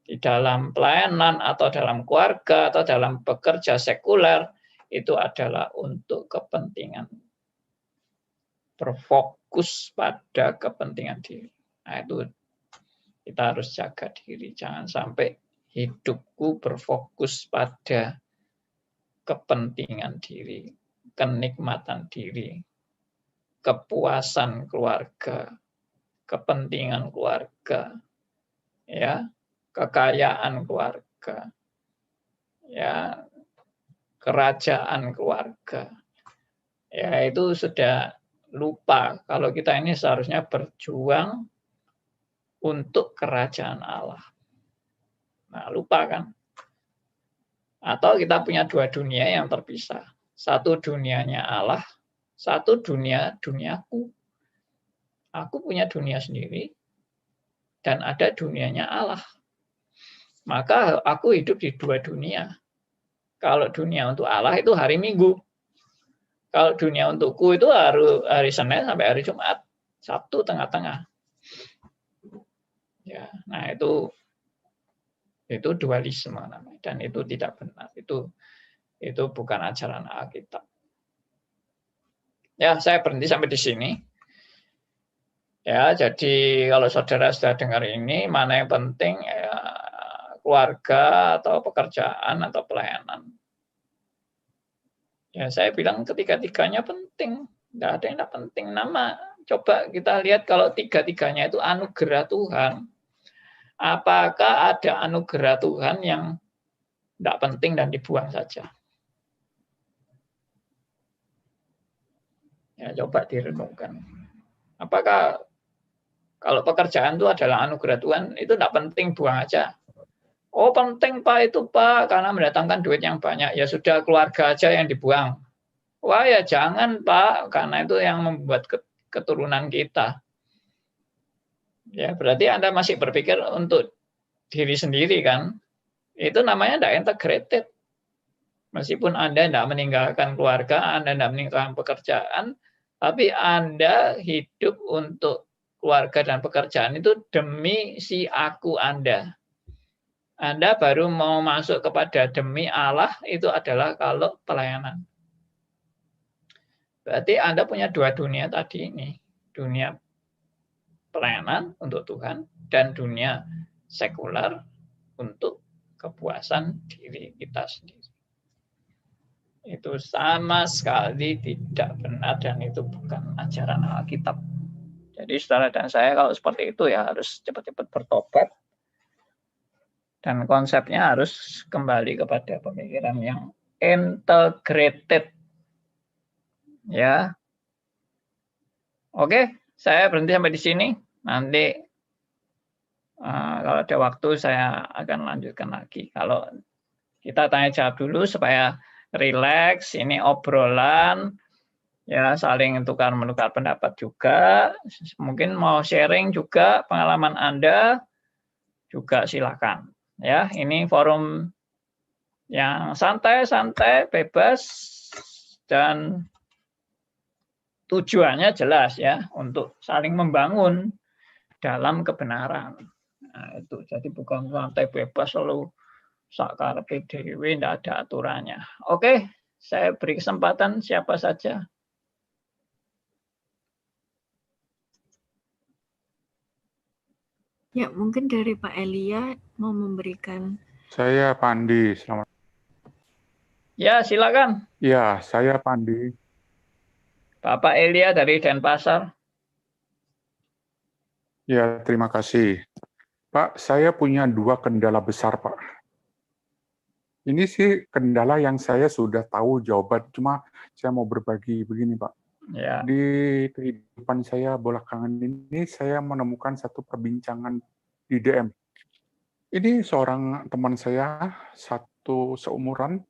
di dalam pelayanan atau dalam keluarga atau dalam bekerja sekuler itu adalah untuk kepentingan, berfokus pada kepentingan diri. Nah itu kita harus jaga diri, jangan sampai hidupku berfokus pada kepentingan diri, kenikmatan diri, kepuasan keluarga, kepentingan keluarga, ya, kekayaan keluarga, ya, kerajaan keluarga. Ya itu sudah lupa kalau kita ini seharusnya berjuang untuk kerajaan Allah. Nah, lupa kan? Atau kita punya dua dunia yang terpisah. Satu dunianya Allah, satu duniaku. Aku punya dunia sendiri dan ada dunianya Allah. Maka aku hidup di dua dunia. Kalau dunia untuk Allah itu hari Minggu. Kalau dunia untukku itu hari Senin sampai hari Jumat. Sabtu tengah-tengah. Ya, nah itu dualisme namanya dan itu tidak benar. Itu bukan ajaran Alkitab. Ya, saya berhenti sampai di sini. Ya, jadi kalau saudara sudah dengar ini, mana yang penting ya, keluarga atau pekerjaan atau pelayanan. Ya, saya bilang ketiga-tiganya penting. Tidak ada yang tidak penting. Coba kita lihat kalau tiga-tiganya itu anugerah Tuhan. Apakah ada anugerah Tuhan yang tidak penting dan dibuang saja? Ya, coba direnungkan. Apakah kalau pekerjaan itu adalah anugerah Tuhan, itu tidak penting, buang aja. Oh penting Pak itu Pak, karena mendatangkan duit yang banyak. Ya sudah keluarga aja yang dibuang. Wah ya jangan Pak, karena itu yang membuat keturunan kita. Ya berarti Anda masih berpikir untuk diri sendiri kan? Itu namanya tidak integrated. Meskipun Anda tidak meninggalkan keluarga, Anda tidak meninggalkan pekerjaan, tapi Anda hidup untuk keluarga dan pekerjaan itu demi si aku Anda. Anda baru mau masuk kepada demi Allah itu adalah kalau pelayanan. Berarti Anda punya dua dunia tadi ini. Dunia pelayanan untuk Tuhan dan dunia sekular untuk kepuasan diri kita sendiri. Itu sama sekali tidak benar dan itu bukan ajaran Alkitab. Jadi saudara dan saya kalau seperti itu ya harus cepat-cepat bertobat. Dan konsepnya harus kembali kepada pemikiran yang integrated. Ya. Oke, saya berhenti sampai di sini. Nanti kalau ada waktu saya akan lanjutkan lagi. Kalau kita tanya jawab dulu supaya rileks, ini obrolan, ya saling tukar-menukar pendapat juga. Mungkin mau sharing juga pengalaman Anda, juga silakan. Ya, ini forum yang santai-santai, bebas, dan tujuannya jelas ya, untuk saling membangun dalam kebenaran. Nah, itu jadi bukan santai bebas lalu sakar PDW, tidak ada aturannya. Oke, saya beri kesempatan siapa saja. Ya, mungkin dari Pak Elia mau memberikan. Saya Pandi, selamat. Ya, silakan. Ya, saya Pandi. Bapak Elia dari Denpasar. Ya, terima kasih. Pak, saya punya 2 kendala besar, Pak. Ini sih kendala yang saya sudah tahu jawaban, cuma saya mau berbagi begini, Pak. Ya. Di kehidupan saya belakangan ini, saya menemukan satu perbincangan di DM. Ini seorang teman saya, satu seumuran,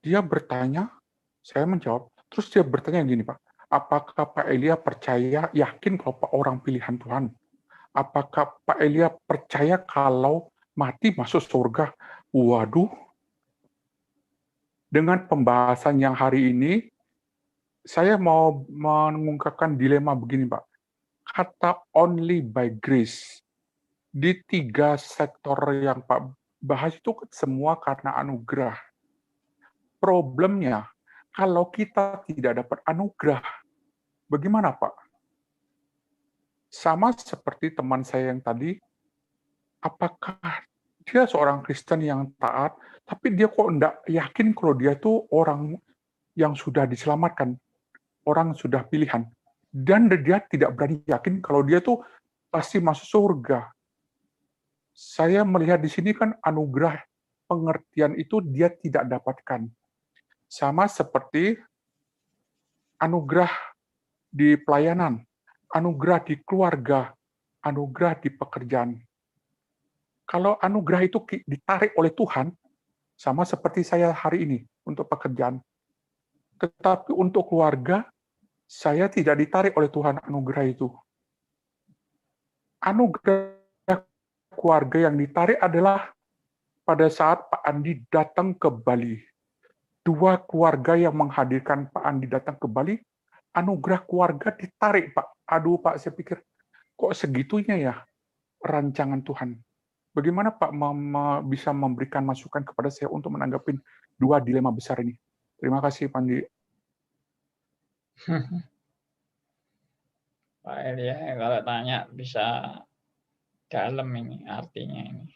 dia bertanya, saya menjawab, terus dia bertanya gini, Pak, apakah Pak Elia percaya, yakin kalau Pak orang pilihan Tuhan? Apakah Pak Elia percaya kalau mati masuk surga? Waduh, dengan pembahasan yang hari ini, saya mau mengungkapkan dilema begini, Pak. Kata only by grace, di 3 sektor yang Pak bahas itu semua karena anugerah. Problemnya, kalau kita tidak dapat anugerah, bagaimana, Pak? Sama seperti teman saya yang tadi, apakah dia seorang Kristen yang taat, tapi dia kok enggak yakin kalau dia itu orang yang sudah diselamatkan, orang sudah pilihan. Dan dia tidak berani yakin kalau dia tuh pasti masuk surga. Saya melihat di sini kan anugerah pengertian itu dia tidak dapatkan. Sama seperti anugerah di pelayanan, anugerah di keluarga, anugerah di pekerjaan. Kalau anugerah itu ditarik oleh Tuhan, sama seperti saya hari ini untuk pekerjaan. Tetapi untuk keluarga, saya tidak ditarik oleh Tuhan anugerah itu. Anugerah keluarga yang ditarik adalah pada saat Pak Andi datang ke Bali. 2 keluarga yang menghadirkan Pak Andi datang ke Bali, anugerah keluarga ditarik, Pak. Aduh, Pak, saya pikir, kok segitunya ya rancangan Tuhan. Bagaimana Pak bisa memberikan masukan kepada saya untuk menanggapi 2 dilema besar ini? Terima kasih, Pandi. Pak Elia, kalau tanya bisa dalam ini artinya ini.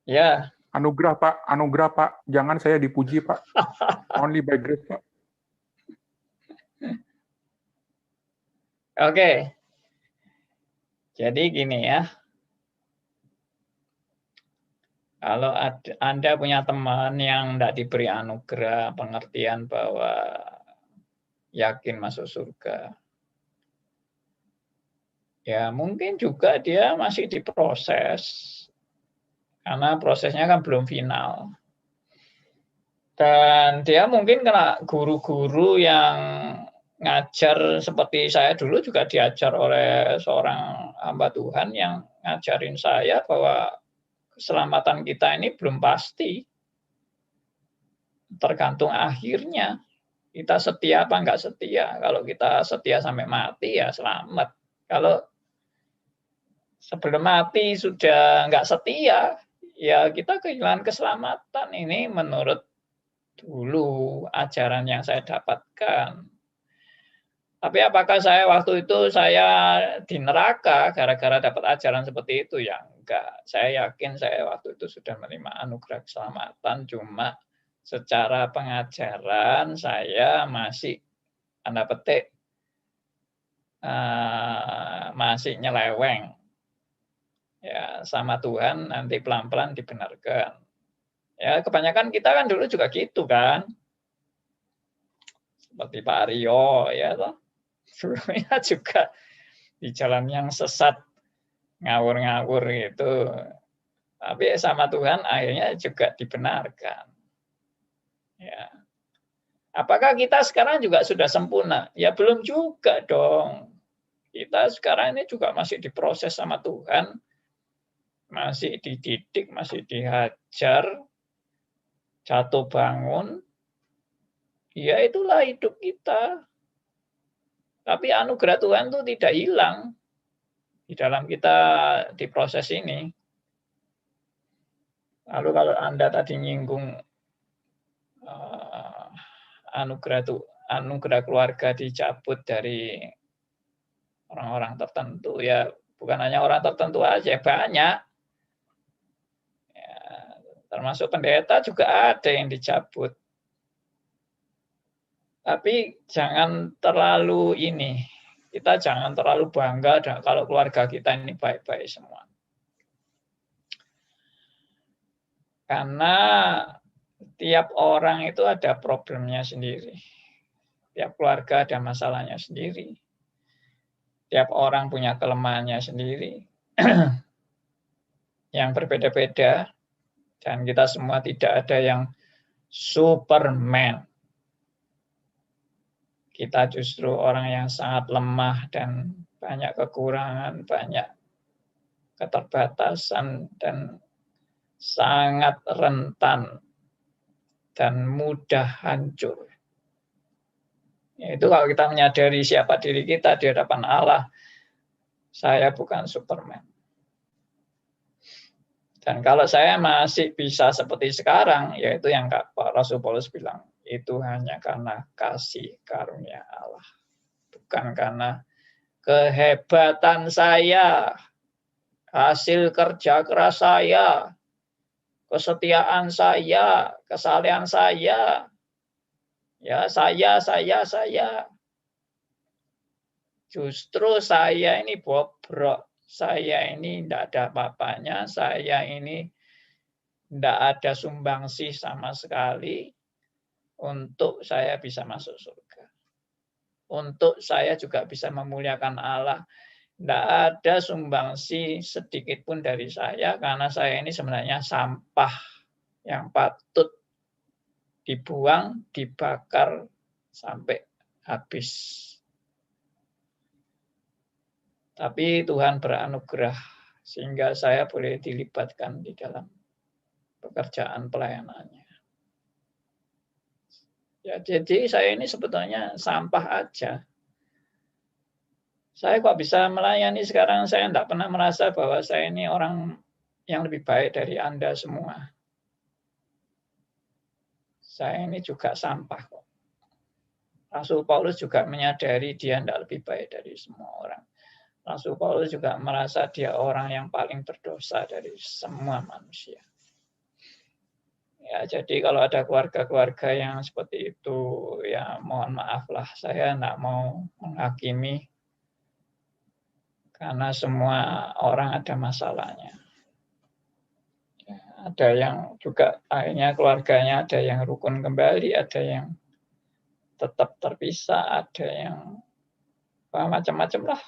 Ya. Anugerah, Pak. Jangan saya dipuji, Pak. Only by grace, Pak. Oke. Jadi gini ya. Kalau Anda punya teman yang tidak diberi anugerah, pengertian bahwa yakin masuk surga, ya mungkin juga dia masih diproses, karena prosesnya kan belum final. Dan dia mungkin kena guru-guru yang ngajar seperti saya dulu juga diajar oleh seorang hamba Tuhan yang ngajarin saya bahwa keselamatan kita ini belum pasti, tergantung akhirnya. Kita setia apa enggak setia? Kalau kita setia sampai mati ya selamat. Kalau sebelum mati sudah enggak setia, ya kita kehilangan keselamatan. Ini menurut dulu ajaran yang saya dapatkan. Tapi apakah saya waktu itu saya di neraka gara-gara dapat ajaran seperti itu? Ya enggak. Saya yakin saya waktu itu sudah menerima anugerah keselamatan, cuma secara pengajaran saya masih tanda petik masih nyeleweng. Ya, sama Tuhan nanti pelan-pelan dibenarkan. Ya, kebanyakan kita kan dulu juga gitu kan. Seperti Pak Aryo ya toh. Sebelumnya juga di jalan yang sesat ngawur-ngawur gitu. Tapi sama Tuhan akhirnya juga dibenarkan. Ya. Apakah kita sekarang juga sudah sempurna? Ya belum juga dong. Kita sekarang ini juga masih diproses sama Tuhan, masih dididik, masih dihajar, jatuh bangun. Ya itulah hidup kita. Tapi anugerah Tuhan itu tidak hilang di dalam kita diproses ini. Lalu kalau Anda tadi nyinggung anugerah keluarga dicabut dari orang-orang tertentu, ya bukan hanya orang tertentu aja, banyak. Ya, termasuk pendeta juga ada yang dicabut. Tapi jangan terlalu kita jangan terlalu bangga kalau keluarga kita ini baik-baik semua. Karena tiap orang itu ada problemnya sendiri. Tiap keluarga ada masalahnya sendiri. Tiap orang punya kelemahannya sendiri. Yang berbeda-beda. Dan kita semua tidak ada yang Superman. Kita justru orang yang sangat lemah dan banyak kekurangan, banyak keterbatasan, dan sangat rentan dan mudah hancur. Itu kalau kita menyadari siapa diri kita di hadapan Allah, saya bukan Superman. Dan kalau saya masih bisa seperti sekarang, yaitu yang Rasul Paulus bilang, itu hanya karena kasih karunia Allah. Bukan karena kehebatan saya, hasil kerja keras saya, kesetiaan saya, kesalehan saya. Ya, saya. Justru saya ini bobrok. Saya ini tidak ada apa-apanya. Saya ini tidak ada sumbangsih sama sekali untuk saya bisa masuk surga. Untuk saya juga bisa memuliakan Allah. Tidak ada sumbangsih sedikit pun dari saya, karena saya ini sebenarnya sampah yang patut dibuang, dibakar sampai habis. Tapi Tuhan beranugerah sehingga saya boleh dilibatkan di dalam pekerjaan pelayanannya. Ya, jadi saya ini sebetulnya sampah aja. Saya kok bisa melayani sekarang, saya tidak pernah merasa bahwa saya ini orang yang lebih baik dari Anda semua. Saya ini juga sampah kok. Rasul Paulus juga menyadari dia tidak lebih baik dari semua orang. Rasul Paulus juga merasa dia orang yang paling berdosa dari semua manusia. Ya, jadi kalau ada keluarga-keluarga yang seperti itu, ya mohon maaflah, saya tidak mau menghakimi, karena semua orang ada masalahnya. Ya, ada yang juga akhirnya keluarganya ada yang rukun kembali, ada yang tetap terpisah, ada yang macam-macam lah.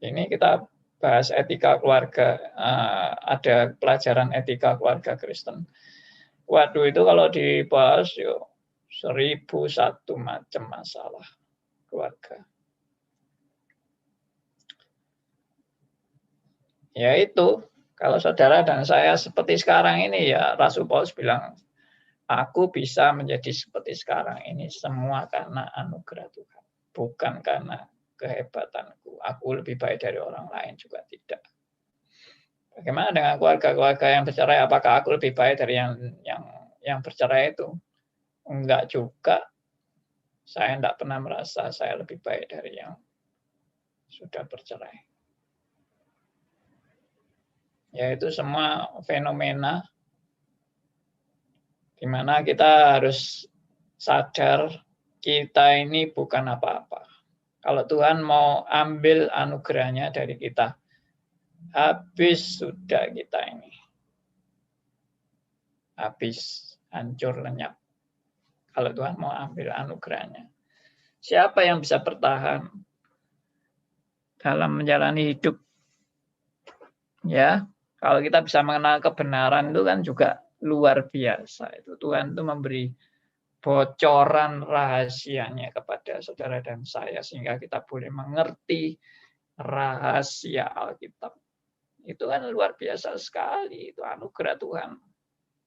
Ini kita bahas etika keluarga, ada pelajaran etika keluarga Kristen. Waduh, itu kalau dibahas 1001 macam masalah keluarga. Ya itu, kalau saudara dan saya seperti sekarang ini, ya Rasul Paulus bilang, aku bisa menjadi seperti sekarang ini semua karena anugerah Tuhan. Bukan karena kehebatanku. Aku lebih baik dari orang lain juga tidak. Bagaimana dengan keluarga-keluarga yang bercerai? Apakah aku lebih baik dari yang bercerai itu? Enggak juga. Saya tidak pernah merasa saya lebih baik dari yang sudah bercerai. Yaitu semua fenomena di mana kita harus sadar kita ini bukan apa-apa. Kalau Tuhan mau ambil anugerahnya dari kita, habis sudah kita ini. Habis, hancur, lenyap. Kalau Tuhan mau ambil anugerahnya. Siapa yang bisa bertahan dalam menjalani hidup? Ya, kalau kita bisa mengenal kebenaran itu kan juga luar biasa. Itu Tuhan itu memberi bocoran rahasianya kepada saudara dan saya sehingga kita boleh mengerti rahasia Alkitab. Itu kan luar biasa sekali, itu anugerah Tuhan.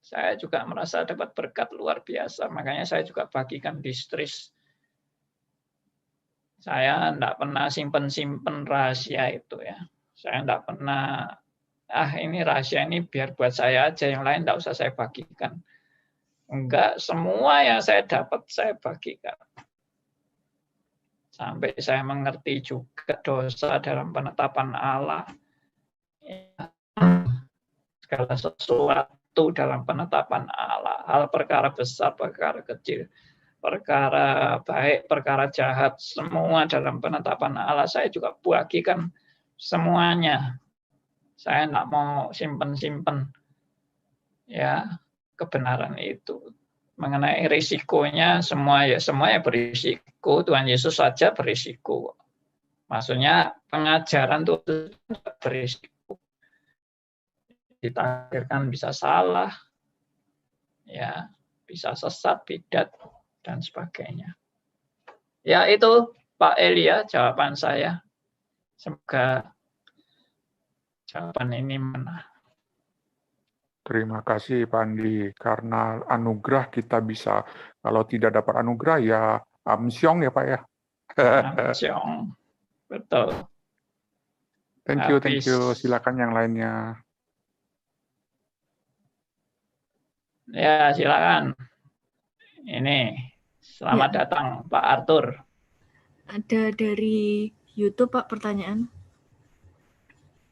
Saya juga merasa dapat berkat luar biasa, makanya saya juga bagikan distris. Saya tidak pernah simpen-simpen rahasia itu ya. Saya tidak pernah, ini rahasia ini biar buat saya aja, yang lain tidak usah saya bagikan. Enggak, semua yang saya dapat saya bagikan. Sampai saya mengerti juga dosa dalam penetapan Allah. Segala sesuatu dalam penetapan Allah. Hal perkara besar, perkara kecil, perkara baik, perkara jahat, semua dalam penetapan Allah. Saya juga bagikan semuanya. Saya tidak mau simpen-simpen ya kebenaran itu. Mengenai risikonya semua ya berisiko. Tuhan Yesus saja berisiko. Maksudnya pengajaran itu berisiko. Ditakdirkan bisa salah, ya bisa sesat, bidat dan sebagainya. Ya itu Pak Elia jawaban saya. Semoga jawaban ini mana. Terima kasih Pak Andi, karena anugerah kita bisa, kalau tidak dapat anugerah ya amsyong ya Pak ya. Amsyong, betul. Thank you. Silakan yang lainnya. Ya silakan. Ini selamat datang Pak Arthur. Ada dari YouTube Pak pertanyaan.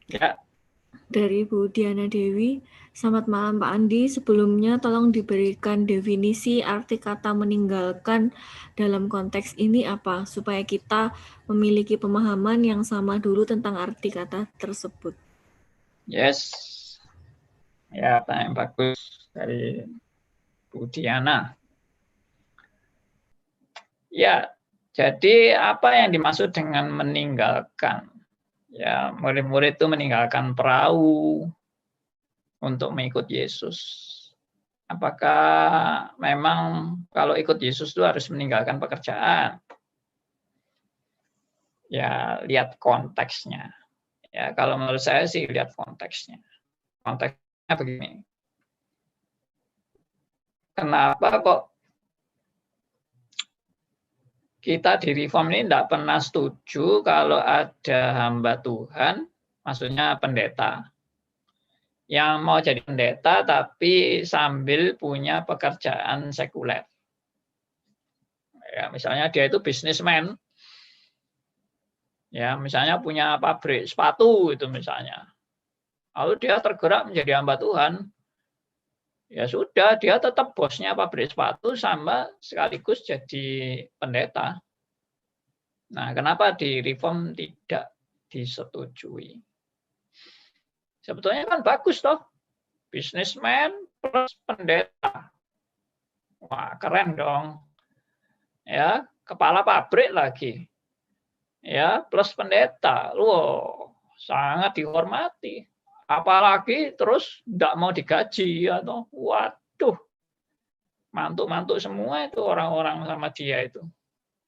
Ya. Dari Bu Diana Dewi, selamat malam Pak Andi. Sebelumnya tolong diberikan definisi arti kata meninggalkan dalam konteks ini apa, supaya kita memiliki pemahaman yang sama dulu tentang arti kata tersebut. Yes. Ya, pertanyaan bagus dari Bu Diana. Ya, jadi apa yang dimaksud dengan meninggalkan? Ya, murid-murid itu meninggalkan perahu untuk mengikut Yesus. Apakah memang kalau ikut Yesus itu harus meninggalkan pekerjaan? Ya, lihat konteksnya. Ya, kalau menurut saya sih lihat konteksnya. Konteksnya begini. Kenapa kok kita di Reform ini tidak pernah setuju kalau ada hamba Tuhan, maksudnya pendeta, yang mau jadi pendeta tapi sambil punya pekerjaan sekuler. Ya, misalnya dia itu bisnismen, ya misalnya punya pabrik sepatu itu misalnya, lalu dia tergerak menjadi hamba Tuhan, ya sudah dia tetap bosnya pabrik sepatu sama sekaligus jadi pendeta. Nah, kenapa di Reform tidak disetujui? Sebetulnya kan bagus toh, bisnismen plus pendeta. Wah, keren dong. Ya, kepala pabrik lagi. Ya, plus pendeta. Loh, sangat dihormati. Apalagi terus tidak mau digaji atau waduh. Mantuk-mantuk semua itu orang-orang sama dia itu.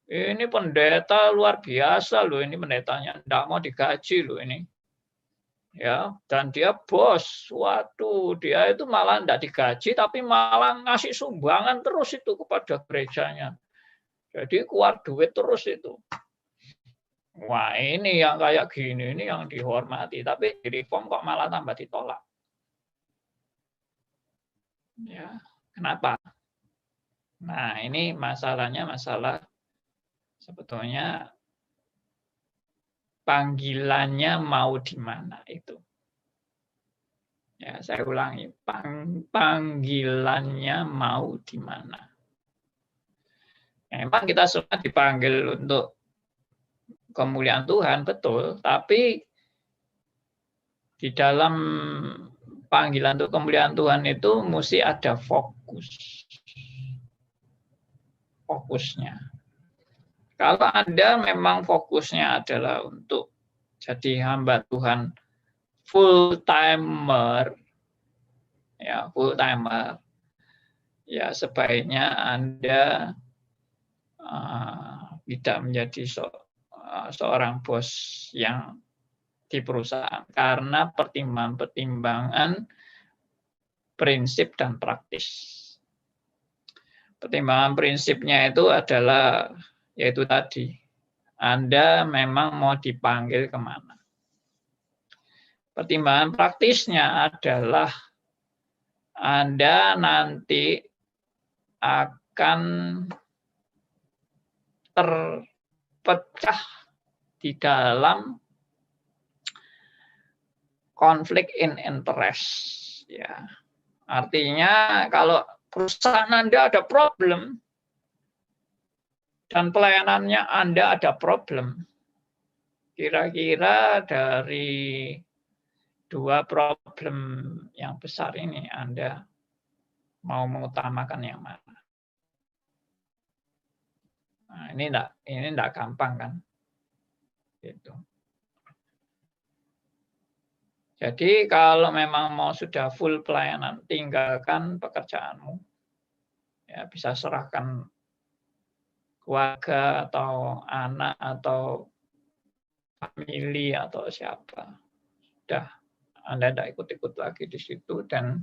Ini pendeta luar biasa loh, ini pendetanya. Tidak mau digaji loh ini. ya, dan dia bos. Waduh, dia itu malah tidak digaji, tapi malah ngasih sumbangan terus itu kepada gerejanya. Jadi keluar duit terus itu. Wah, ini yang kayak gini, ini yang dihormati. Tapi di reform kok malah tambah ditolak. Ya, kenapa? Nah, ini masalahnya masalah sebetulnya panggilannya mau di mana itu. Ya, saya ulangi, panggilannya mau di mana. Memang kita semua dipanggil untuk kemuliaan Tuhan, betul. Tapi di dalam panggilan untuk kemuliaan Tuhan itu mesti ada fokusnya. Kalau Anda memang fokusnya adalah untuk jadi hamba Tuhan full timer, ya sebaiknya Anda tidak menjadi seorang bos yang di perusahaan karena pertimbangan prinsip dan praktis. Pertimbangan prinsipnya itu adalah yaitu tadi, Anda memang mau dipanggil kemana. Pertimbangan praktisnya adalah Anda nanti akan terpecah di dalam konflik in interest. Ya. Artinya kalau perusahaan Anda ada problem dan pelayanannya Anda ada problem, kira-kira dari dua problem yang besar ini Anda mau mengutamakan yang mana? Nah, ini enggak gampang kan? Gitu. Jadi kalau memang mau sudah full pelayanan, tinggalkan pekerjaanmu. Ya, bisa serahkan keluarga atau anak atau family atau siapa. Sudah, Anda tidak ikut-ikut lagi di situ dan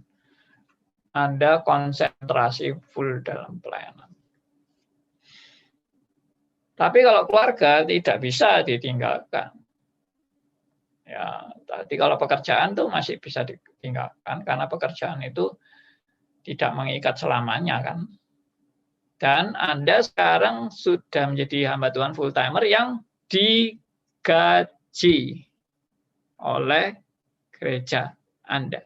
Anda konsentrasi full dalam pelayanan. Tapi kalau keluarga tidak bisa ditinggalkan. Ya, tadi kalau pekerjaan tuh masih bisa ditinggalkan karena pekerjaan itu tidak mengikat selamanya kan. Dan Anda sekarang sudah menjadi hamba Tuhan full timer yang digaji oleh gereja Anda.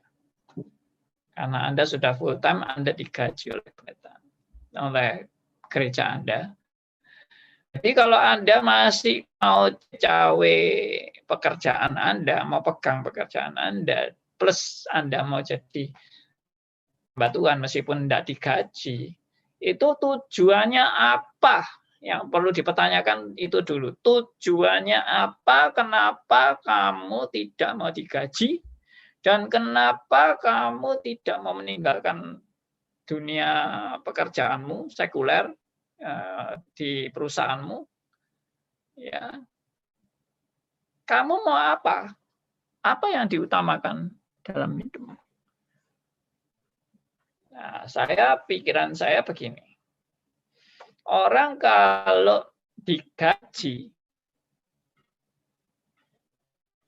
Karena Anda sudah full time, Anda digaji oleh gereja Anda. Jadi kalau Anda masih mau cawe pekerjaan Anda, mau pegang pekerjaan Anda, plus Anda mau jadi hamba Tuhan meskipun tidak digaji, itu tujuannya apa? Yang perlu dipertanyakan itu dulu. Tujuannya apa? Kenapa kamu tidak mau digaji? Dan kenapa kamu tidak mau meninggalkan dunia pekerjaanmu sekuler di perusahaanmu? Ya, kamu mau apa? Apa yang diutamakan dalam hidupmu? Nah, pikiran saya begini. Orang kalau digaji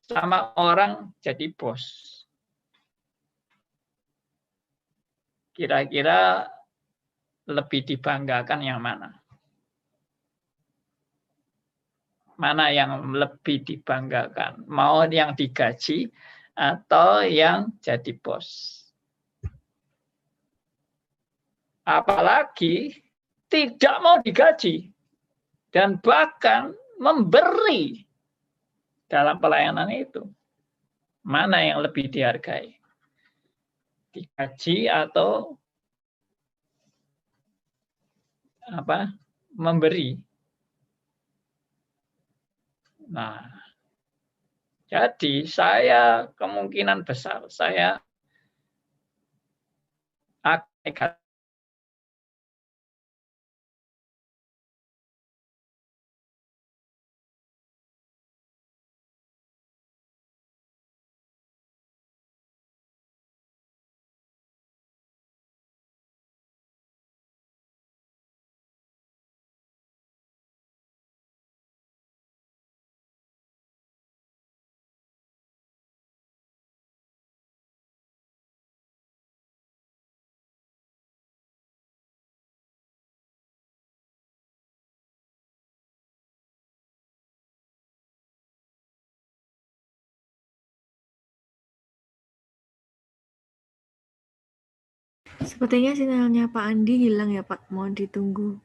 sama orang jadi bos, kira-kira lebih dibanggakan yang mana? Mana yang lebih dibanggakan? Mau yang digaji atau yang jadi bos? Apalagi tidak mau digaji dan bahkan memberi dalam pelayanan itu. Mana yang lebih dihargai? Digaji atau memberi? Nah, jadi saya kemungkinan besar saya akan Sepertinya sinyalnya Pak Andi hilang ya Pak, mohon ditunggu.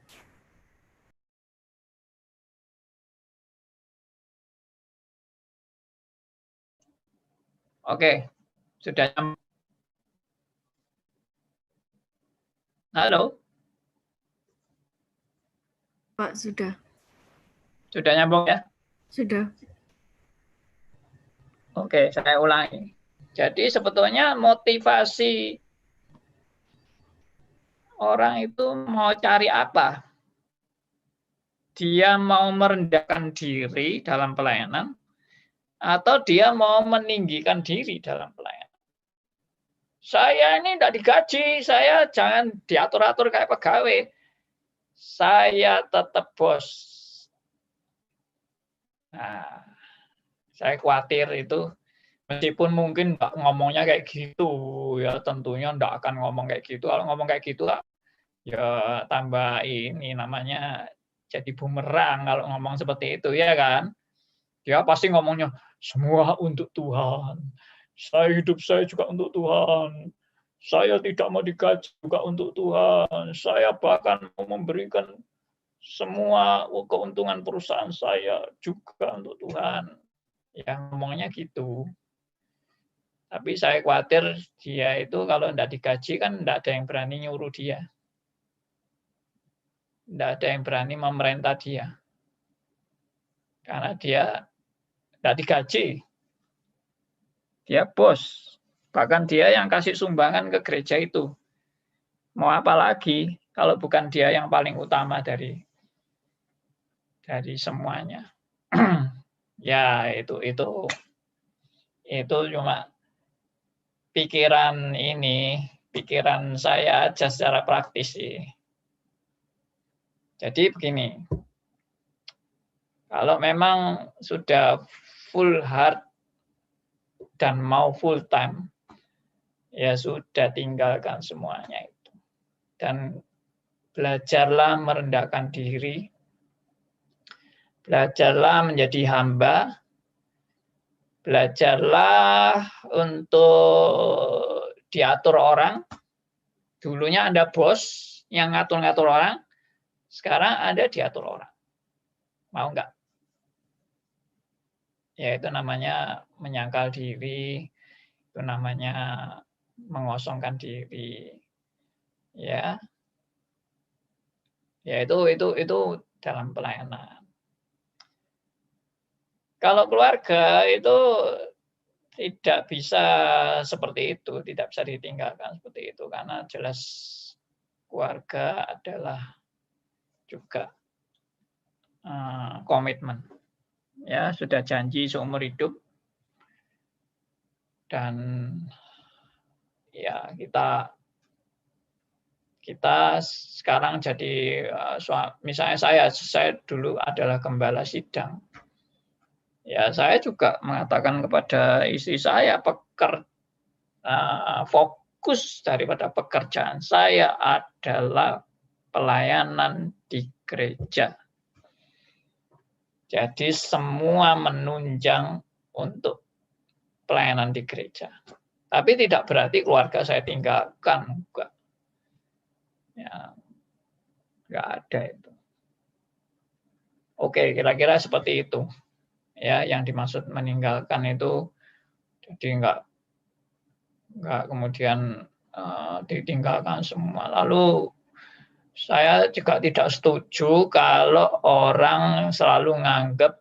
Oke, sudah nyambung. Halo, Pak, sudah. sudah nyambung ya? Sudah. Oke, saya ulangi. Jadi sebetulnya motivasi orang itu mau cari apa? Dia mau merendahkan diri dalam pelayanan, atau dia mau meninggikan diri dalam pelayanan. Saya ini tidak digaji, saya jangan diatur-atur kayak pegawai. Saya tetap bos. Nah, saya khawatir itu, meskipun mungkin Mbak ngomongnya kayak gitu, ya tentunya tidak akan ngomong kayak gitu. Kalau ngomong kayak gitu, ya tambah ini namanya jadi bumerang kalau ngomong seperti itu, ya kan? Dia pasti ngomongnya, semua untuk Tuhan. Hidup saya juga untuk Tuhan. Saya tidak mau digaji juga untuk Tuhan. Saya bahkan mau memberikan semua keuntungan perusahaan saya juga untuk Tuhan. Yang ngomongnya gitu. Tapi saya khawatir dia itu kalau tidak digaji kan tidak ada yang berani nyuruh dia. Tidak ada yang berani memerintah dia. Karena dia tidak digaji. Dia bos. Bahkan dia yang kasih sumbangan ke gereja itu. Mau apa lagi kalau bukan dia yang paling utama dari semuanya. Ya, itu cuma pikiran saya aja secara praktis sih. Jadi begini, kalau memang sudah full heart dan mau full time, ya sudah tinggalkan semuanya itu. Dan belajarlah merendahkan diri, belajarlah menjadi hamba, belajarlah untuk diatur orang. Dulunya Anda bos yang ngatur-ngatur orang, sekarang Anda diatur orang. Mau nggak? Ya itu namanya menyangkal diri, itu namanya mengosongkan diri. Ya. Ya itu dalam pelayanan. Kalau keluarga itu tidak bisa seperti itu, tidak bisa ditinggalkan seperti itu karena jelas keluarga adalah juga komitmen. Ya, sudah janji seumur hidup dan ya kita sekarang jadi misalnya saya dulu adalah gembala sidang. Ya, saya juga mengatakan kepada istri saya, fokus daripada pekerjaan saya adalah pelayanan di gereja. Jadi semua menunjang untuk pelayanan di gereja. Tapi tidak berarti keluarga saya tinggalkan, enggak. Ya, enggak ada itu. Oke, kira-kira seperti itu. Ya, yang dimaksud meninggalkan itu jadi enggak kemudian ditinggalkan semua. Lalu saya juga tidak setuju kalau orang selalu nganggap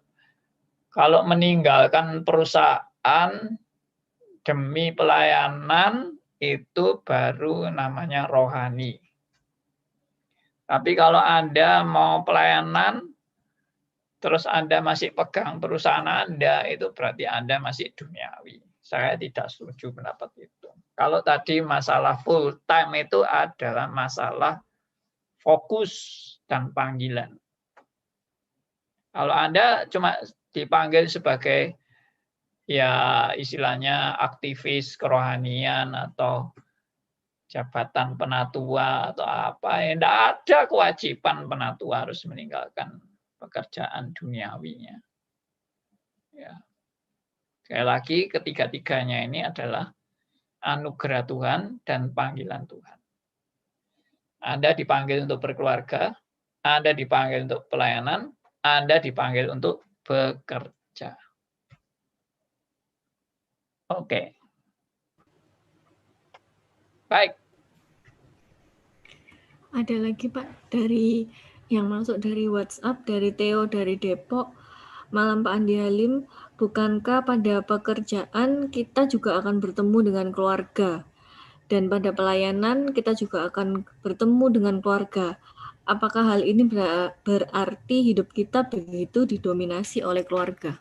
kalau meninggalkan perusahaan demi pelayanan itu baru namanya rohani. Tapi kalau Anda mau pelayanan, terus Anda masih pegang perusahaan Anda, itu berarti Anda masih duniawi. Saya tidak setuju pendapat itu. Kalau tadi masalah full time itu adalah masalah fokus dan panggilan. Kalau Anda cuma dipanggil sebagai ya istilahnya aktivis kerohanian atau jabatan penatua atau apa, ya tidak ada kewajiban penatua harus meninggalkan pekerjaan duniawinya. Ya. Sekali lagi, ketiga-tiganya ini adalah anugerah Tuhan dan panggilan Tuhan. Anda dipanggil untuk berkeluarga, Anda dipanggil untuk pelayanan, Anda dipanggil untuk bekerja. Oke. Baik. Ada lagi Pak dari yang masuk dari WhatsApp, dari Theo dari Depok. Malam Pak Andi Halim, bukankah pada pekerjaan kita juga akan bertemu dengan keluarga? Dan pada pelayanan kita juga akan bertemu dengan keluarga. Apakah hal ini berarti hidup kita begitu didominasi oleh keluarga?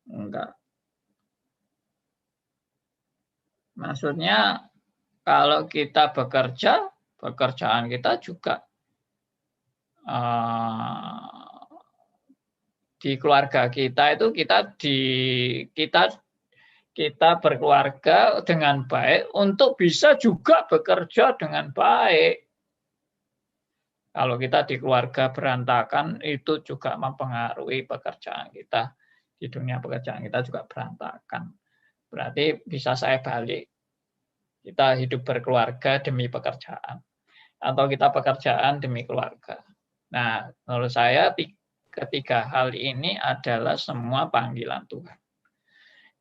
Enggak. Maksudnya kalau kita bekerja, pekerjaan kita juga di keluarga kita itu kita berkeluarga dengan baik untuk bisa juga bekerja dengan baik. Kalau kita di keluarga berantakan itu juga mempengaruhi pekerjaan kita. Di dunia pekerjaan kita juga berantakan. Berarti bisa saya balik. Kita hidup berkeluarga demi pekerjaan. Atau kita pekerjaan demi keluarga. Nah, menurut saya ketiga hal ini adalah semua panggilan Tuhan.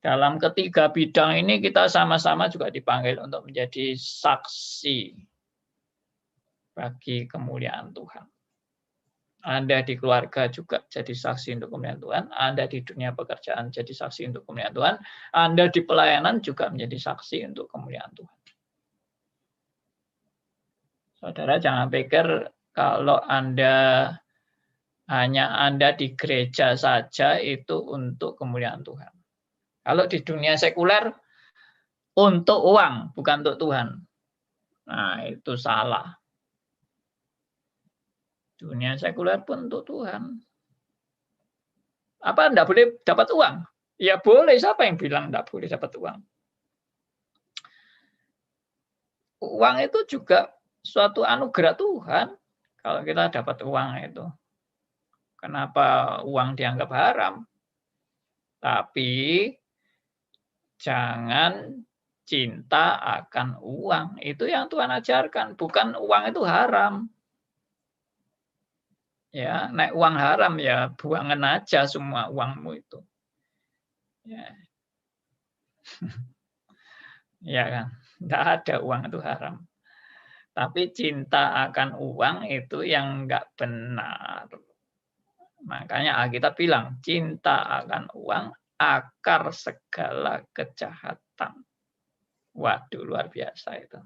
Dalam ketiga bidang ini kita sama-sama juga dipanggil untuk menjadi saksi bagi kemuliaan Tuhan. Anda di keluarga juga jadi saksi untuk kemuliaan Tuhan. Anda di dunia pekerjaan jadi saksi untuk kemuliaan Tuhan. Anda di pelayanan juga menjadi saksi untuk kemuliaan Tuhan. Saudara jangan pikir kalau Anda di gereja saja itu untuk kemuliaan Tuhan. Kalau di dunia sekuler untuk uang, bukan untuk Tuhan. Nah, itu salah. Dunia sekuler pun untuk Tuhan. Apa Anda boleh dapat uang? Ya boleh, siapa yang bilang tidak boleh dapat uang? Uang itu juga suatu anugerah Tuhan. Kalau kita dapat uang itu. Kenapa uang dianggap haram? Tapi jangan cinta akan uang. Itu yang Tuhan ajarkan. Bukan uang itu haram. Ya, naik uang haram ya buangan aja semua uangmu itu. Ya, ya kan? Tidak ada uang itu haram. Tapi cinta akan uang itu yang enggak benar. Makanya Alkitab bilang, cinta akan uang akar segala kejahatan. Waduh, luar biasa itu.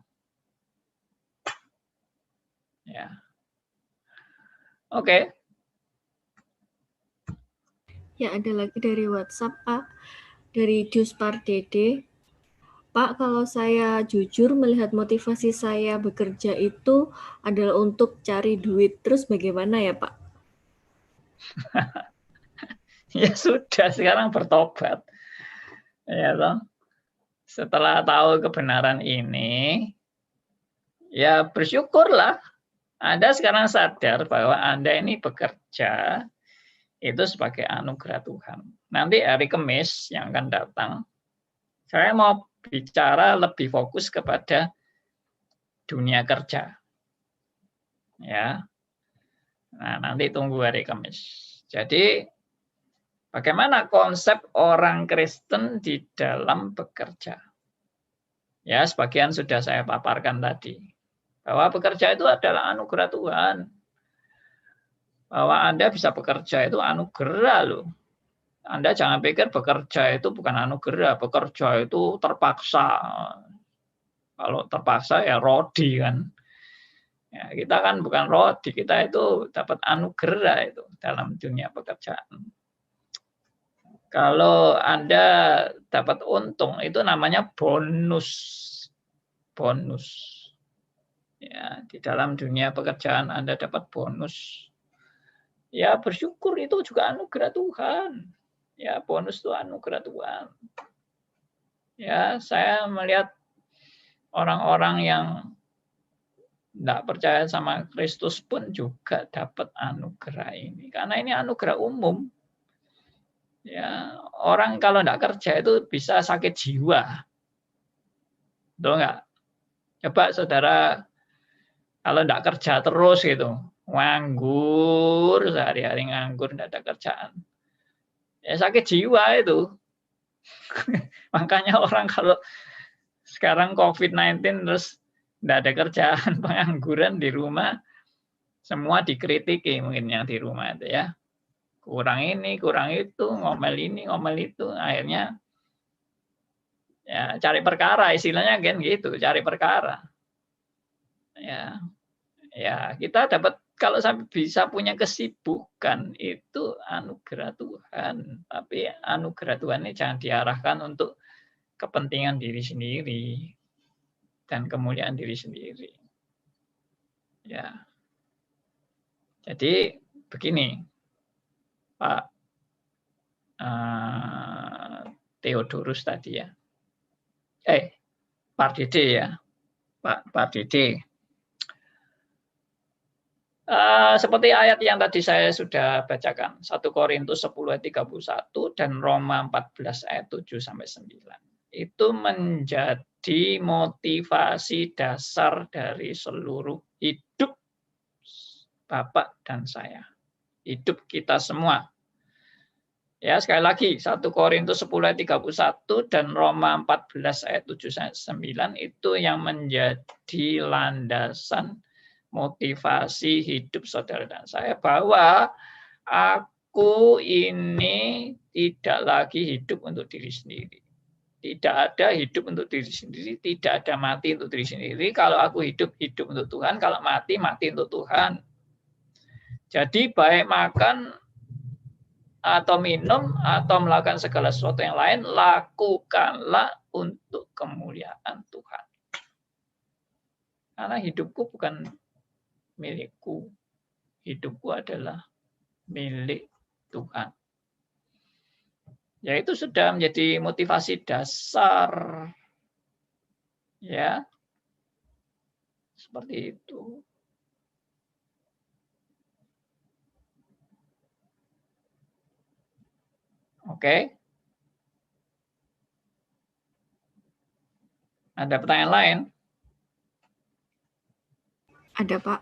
Ya. Oke. Ya, ada lagi dari WhatsApp, Pak. Dari Juspar Dede. Pak, kalau saya jujur melihat motivasi saya bekerja itu adalah untuk cari duit. Terus bagaimana ya, Pak? Ya sudah, sekarang bertobat. Ya toh. Setelah tahu kebenaran ini, ya bersyukurlah. Anda sekarang sadar bahwa Anda ini bekerja itu sebagai anugerah Tuhan. Nanti hari Kamis yang akan datang, saya mau bicara lebih fokus kepada dunia kerja. Ya. Nah, nanti tunggu hari Kamis. Jadi bagaimana konsep orang Kristen di dalam bekerja? Ya, sebagian sudah saya paparkan tadi. Bahwa bekerja itu adalah anugerah Tuhan. Bahwa Anda bisa bekerja itu anugerah loh. Anda jangan pikir bekerja itu bukan anugerah. Bekerja itu terpaksa. Kalau terpaksa ya rodi kan. Ya, kita kan bukan rodi, kita itu dapat anugerah itu dalam dunia pekerjaan. Kalau Anda dapat untung, itu namanya bonus. Bonus. Ya, di dalam dunia pekerjaan Anda dapat bonus. Ya, bersyukur itu juga anugerah Tuhan. Ya, bonus itu anugerah Tuhan. Ya, saya melihat orang-orang yang tidak percaya sama Kristus pun juga dapat anugerah ini. Karena ini anugerah umum. Ya, orang kalau enggak kerja itu bisa sakit jiwa. Betul enggak? Coba saudara kalau enggak kerja terus gitu, nganggur, sehari-hari nganggur, enggak ada kerjaan. Ya sakit jiwa itu. Makanya orang kalau sekarang COVID-19 terus enggak ada kerjaan, pengangguran di rumah, semua dikritiki mungkin yang di rumah itu ya. Kurang ini, kurang itu, ngomel ini, ngomel itu, akhirnya ya cari perkara, istilahnya kan gitu, cari perkara. Ya, ya kita dapat kalau sampai bisa punya kesibukan itu anugerah Tuhan, tapi anugerah Tuhan ini jangan diarahkan untuk kepentingan diri sendiri dan kemuliaan diri sendiri. Ya. Jadi begini, Pak Theodorus tadi ya. Pak Dede ya. Pak Dede. Seperti ayat yang tadi saya sudah bacakan, 1 Korintus 10 ayat 31 dan Roma 14 ayat 7 sampai 9. Itu menjadi motivasi dasar dari seluruh hidup Bapak dan saya. Hidup kita semua. Ya, sekali lagi 1 Korintus 10 ayat 31 dan Roma 14 ayat 7 sampai 9 itu yang menjadi landasan motivasi hidup saudara dan saya, bahwa aku ini tidak lagi hidup untuk diri sendiri. Tidak ada hidup untuk diri sendiri, tidak ada mati untuk diri sendiri. Kalau aku hidup, hidup untuk Tuhan. Kalau mati, mati untuk Tuhan. Jadi baik makan atau minum atau melakukan segala sesuatu yang lain, lakukanlah untuk kemuliaan Tuhan. Karena hidupku bukan milikku, hidupku adalah milik Tuhan. Ya, itu sudah menjadi motivasi dasar. Ya. Seperti itu. Oke. Ada pertanyaan lain? Ada, Pak.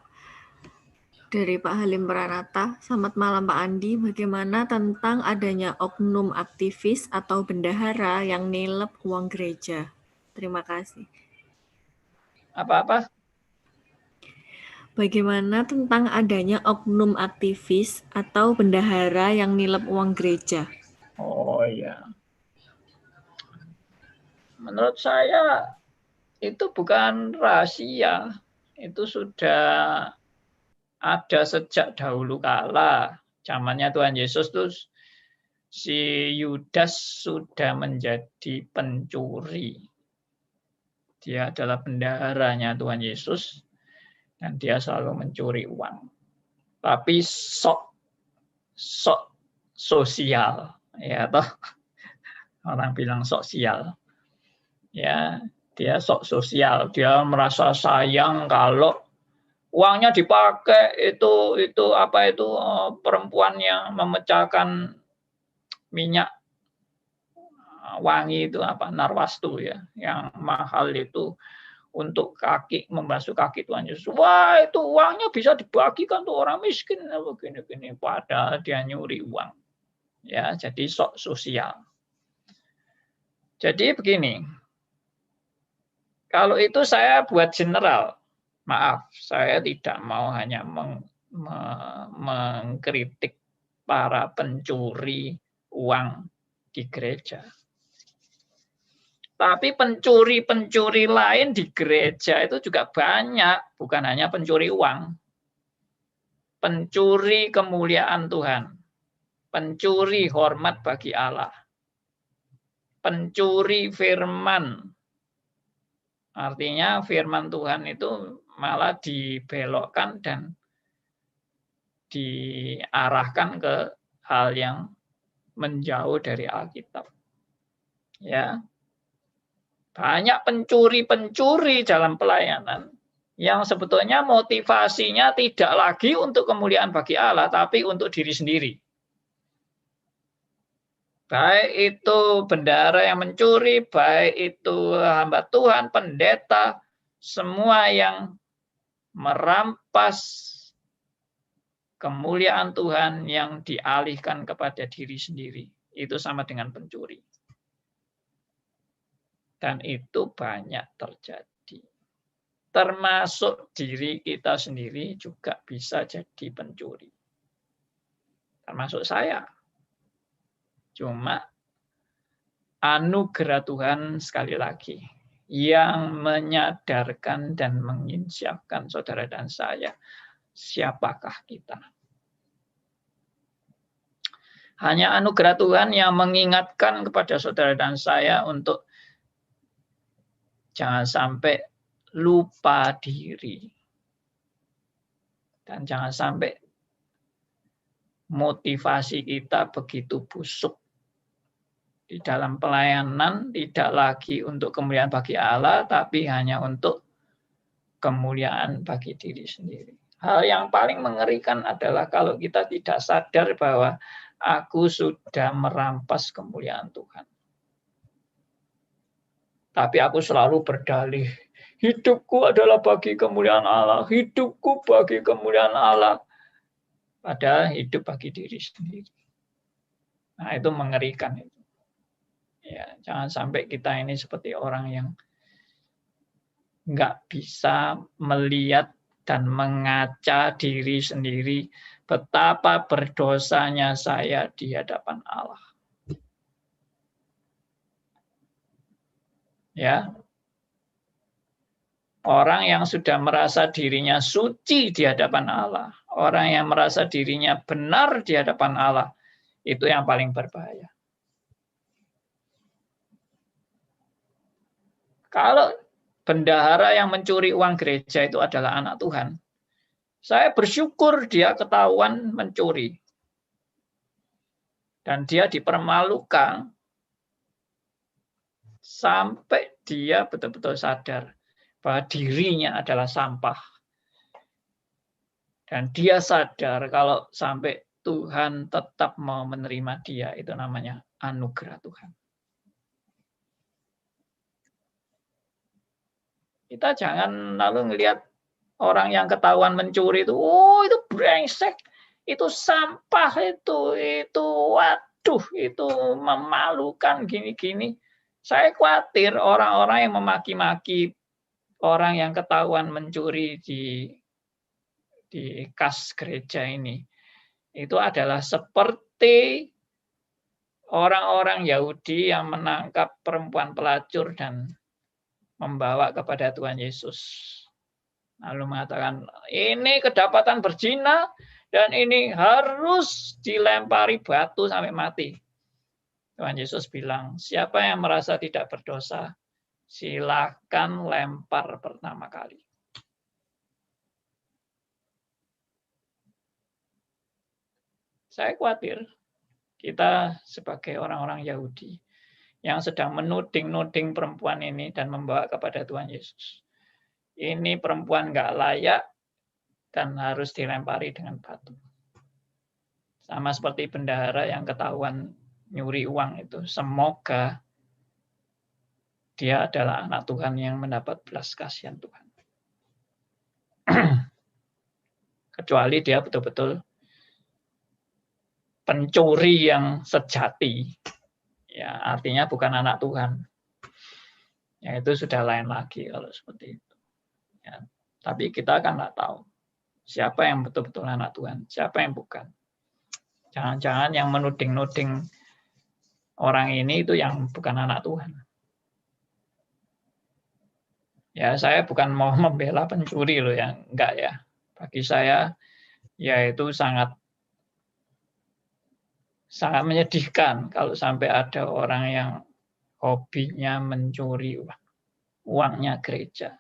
Dari Pak Halim Pranata. Selamat malam, Pak Andi. Bagaimana tentang adanya oknum aktivis atau bendahara yang nilep uang gereja? Terima kasih. Apa-apa? Bagaimana tentang adanya oknum aktivis atau bendahara yang nilep uang gereja? Oh iya. Menurut saya itu bukan rahasia. Itu sudah ada sejak dahulu kala. Zamannya Tuhan Yesus tuh si Yudas sudah menjadi pencuri. Dia adalah bendaharanya Tuhan Yesus dan dia selalu mencuri uang. Tapi sok sosial, ya toh. Orang bilang sosial. Ya, dia sok sosial. Dia merasa sayang kalau uangnya dipakai itu perempuan yang memecahkan minyak wangi itu narwastu ya, yang mahal itu untuk kaki, membasuh kaki Tuhan Yesus. Wah, itu uangnya bisa dibagikan tuh orang miskin begini-gini, padahal dia nyuri uang. Ya, jadi sok sosial. Jadi begini. Kalau itu saya buat general. Maaf, saya tidak mau hanya mengkritik para pencuri uang di gereja. Tapi pencuri-pencuri lain di gereja itu juga banyak, bukan hanya pencuri uang. Pencuri kemuliaan Tuhan, pencuri hormat bagi Allah, pencuri firman. Artinya firman Tuhan itu malah dibelokkan dan diarahkan ke hal yang menjauh dari Alkitab. Ya. Banyak pencuri-pencuri dalam pelayanan yang sebetulnya motivasinya tidak lagi untuk kemuliaan bagi Allah, tapi untuk diri sendiri. Baik itu bendahara yang mencuri, baik itu hamba Tuhan, pendeta, semua yang merampas kemuliaan Tuhan yang dialihkan kepada diri sendiri. Itu sama dengan pencuri. Dan itu banyak terjadi. Termasuk diri kita sendiri juga bisa jadi pencuri. Termasuk saya. Cuma anugerah Tuhan sekali lagi yang menyadarkan dan menginsyafkan saudara dan saya, siapakah kita. Hanya anugerah Tuhan yang mengingatkan kepada saudara dan saya untuk jangan sampai lupa diri. Dan jangan sampai motivasi kita begitu busuk. Di dalam pelayanan tidak lagi untuk kemuliaan bagi Allah, tapi hanya untuk kemuliaan bagi diri sendiri. Hal yang paling mengerikan adalah kalau kita tidak sadar bahwa aku sudah merampas kemuliaan Tuhan. Tapi aku selalu berdalih, hidupku adalah bagi kemuliaan Allah, hidupku bagi kemuliaan Allah. Padahal hidup bagi diri sendiri. Nah, itu mengerikan. Ya, jangan sampai kita ini seperti orang yang nggak bisa melihat dan mengaca diri sendiri betapa berdosanya saya di hadapan Allah. Ya. Orang yang sudah merasa dirinya suci di hadapan Allah, orang yang merasa dirinya benar di hadapan Allah, itu yang paling berbahaya. Kalau bendahara yang mencuri uang gereja itu adalah anak Tuhan, saya bersyukur dia ketahuan mencuri. Dan dia dipermalukan sampai dia betul-betul sadar bahwa dirinya adalah sampah. Dan dia sadar kalau sampai Tuhan tetap mau menerima dia, itu namanya anugerah Tuhan. Kita jangan lalu ngelihat orang yang ketahuan mencuri itu, oh itu brengsek, itu sampah, itu waduh, itu memalukan gini-gini. Saya khawatir orang-orang yang memaki-maki orang yang ketahuan mencuri di kas gereja ini, itu adalah seperti orang-orang Yahudi yang menangkap perempuan pelacur dan membawa kepada Tuhan Yesus. Lalu mengatakan, ini kedapatan berzina dan ini harus dilempari batu sampai mati. Tuhan Yesus bilang, siapa yang merasa tidak berdosa, silakan lempar pertama kali. Saya khawatir kita sebagai orang-orang Yahudi yang sedang menuding-nuding perempuan ini dan membawa kepada Tuhan Yesus. Ini perempuan nggak layak dan harus dilempari dengan batu. Sama seperti bendahara yang ketahuan nyuri uang itu. Semoga dia adalah anak Tuhan yang mendapat belas kasihan Tuhan. Kecuali dia betul-betul pencuri yang sejati. Ya, artinya bukan anak Tuhan. Ya, itu sudah lain lagi kalau seperti itu. Ya, tapi kita kan nggak tahu siapa yang betul-betul anak Tuhan, siapa yang bukan. Jangan-jangan yang menuding-nuding orang ini itu yang bukan anak Tuhan. Ya, saya bukan mau membela pencuri loh, yang enggak ya. Bagi saya, ya itu sangat menyedihkan kalau sampai ada orang yang hobinya mencuri uangnya gereja.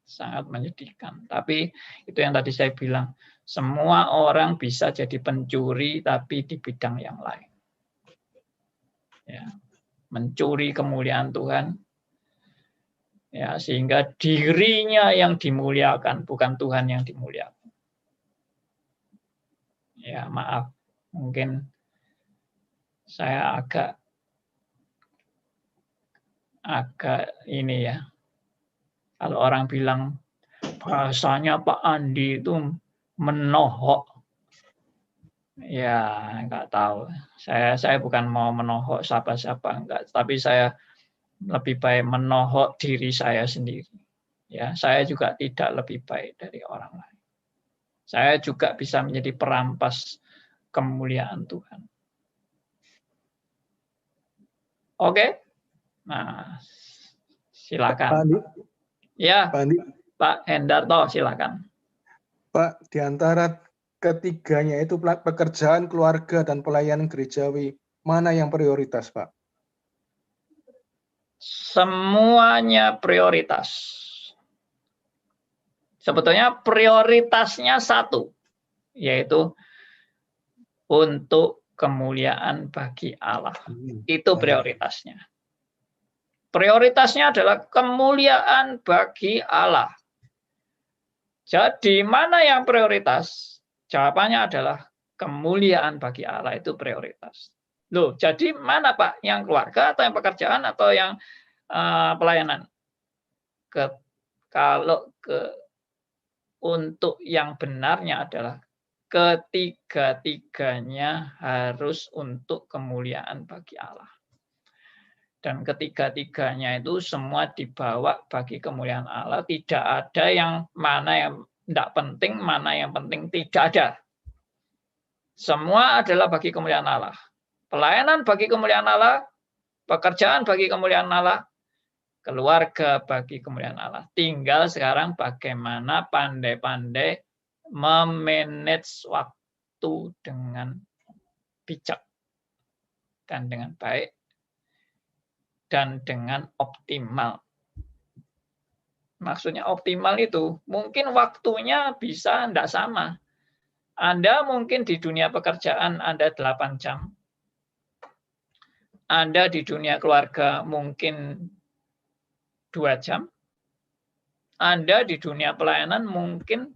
Sangat menyedihkan. Tapi itu yang tadi saya bilang, semua orang bisa jadi pencuri tapi di bidang yang lain. Ya, mencuri kemuliaan Tuhan, ya, sehingga dirinya yang dimuliakan, bukan Tuhan yang dimuliakan. Ya, maaf, mungkin saya agak ini ya. Kalau orang bilang bahasanya Pak Andi itu menohok, ya nggak tahu. Saya bukan mau menohok siapa-siapa, enggak. Tapi saya lebih baik menohok diri saya sendiri. Ya, saya juga tidak lebih baik dari orang lain. Saya juga bisa menjadi perampas kemuliaan Tuhan. Oke? Nah, silakan. Pak Andi, Ya, Pak Andi, Pak Hendarto, silakan. Pak, di antara ketiganya itu pekerjaan, keluarga, dan pelayanan gerejawi, mana yang prioritas, Pak? Semuanya prioritas. Sebetulnya prioritasnya satu, yaitu untuk kemuliaan bagi Allah. Itu prioritasnya. Prioritasnya adalah kemuliaan bagi Allah. Jadi mana yang prioritas? Jawabannya adalah kemuliaan bagi Allah itu prioritas. Loh, jadi mana Pak? Yang keluarga atau yang pekerjaan atau yang pelayanan? Untuk yang benarnya adalah ketiga-tiganya harus untuk kemuliaan bagi Allah. Dan ketiga-tiganya itu semua dibawa bagi kemuliaan Allah. Tidak ada yang mana yang tidak penting, mana yang penting, tidak ada. Semua adalah bagi kemuliaan Allah. Pelayanan bagi kemuliaan Allah, pekerjaan bagi kemuliaan Allah, keluarga bagi kemuliaan Allah. Tinggal sekarang bagaimana pandai-pandai memanage waktu dengan bijak dan dengan baik dan dengan optimal. Maksudnya optimal itu mungkin waktunya bisa tidak sama. Anda mungkin di dunia pekerjaan Anda 8 jam. Anda di dunia keluarga mungkin 2 jam. Anda di dunia pelayanan mungkin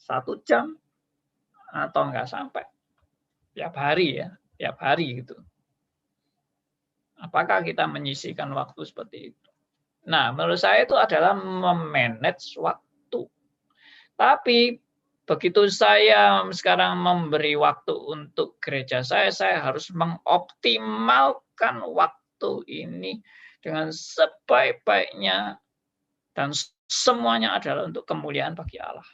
1 jam atau enggak sampai. Tiap hari ya, tiap hari gitu. Apakah kita menyisihkan waktu seperti itu? Nah, menurut saya itu adalah memanage waktu. Tapi begitu saya sekarang memberi waktu untuk gereja saya harus mengoptimalkan waktu ini dengan sebaik-baiknya dan semuanya adalah untuk kemuliaan bagi Allah.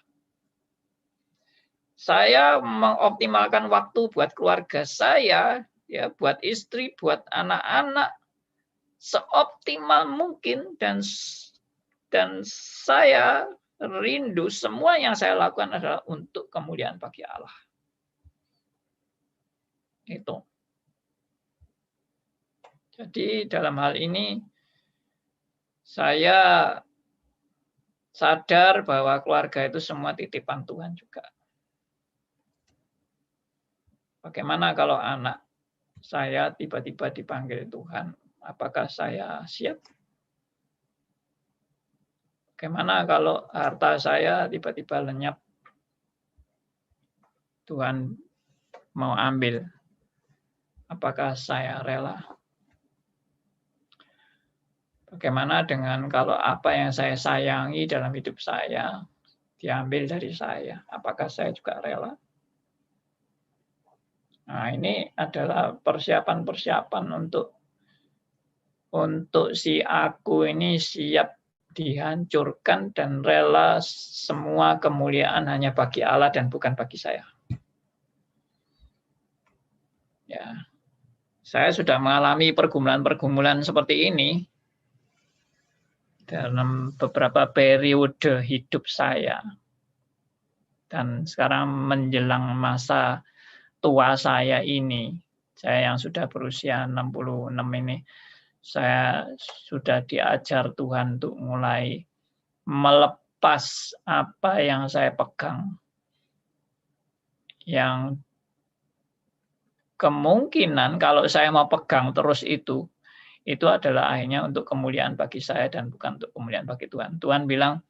Saya mengoptimalkan waktu buat keluarga saya, ya, buat istri, buat anak-anak seoptimal mungkin dan saya rindu semua yang saya lakukan adalah untuk kemuliaan bagi Allah. Itu. Jadi dalam hal ini saya sadar bahwa keluarga itu semua titipan Tuhan juga. Bagaimana kalau anak saya tiba-tiba dipanggil Tuhan? Apakah saya siap? Bagaimana kalau harta saya tiba-tiba lenyap? Tuhan mau ambil. Apakah saya rela? Bagaimana dengan kalau apa yang saya sayangi dalam hidup saya diambil dari saya? Apakah saya juga rela? Nah, ini adalah persiapan-persiapan untuk si aku ini siap dihancurkan dan rela semua kemuliaan hanya bagi Allah dan bukan bagi saya. Ya, saya sudah mengalami pergumulan-pergumulan seperti ini dalam beberapa periode hidup saya. Dan sekarang menjelang masa tua saya ini, saya yang sudah berusia 66 ini, saya sudah diajar Tuhan untuk mulai melepas apa yang saya pegang. Yang kemungkinan kalau saya mau pegang terus itu adalah akhirnya untuk kemuliaan bagi saya dan bukan untuk kemuliaan bagi Tuhan. Tuhan bilang,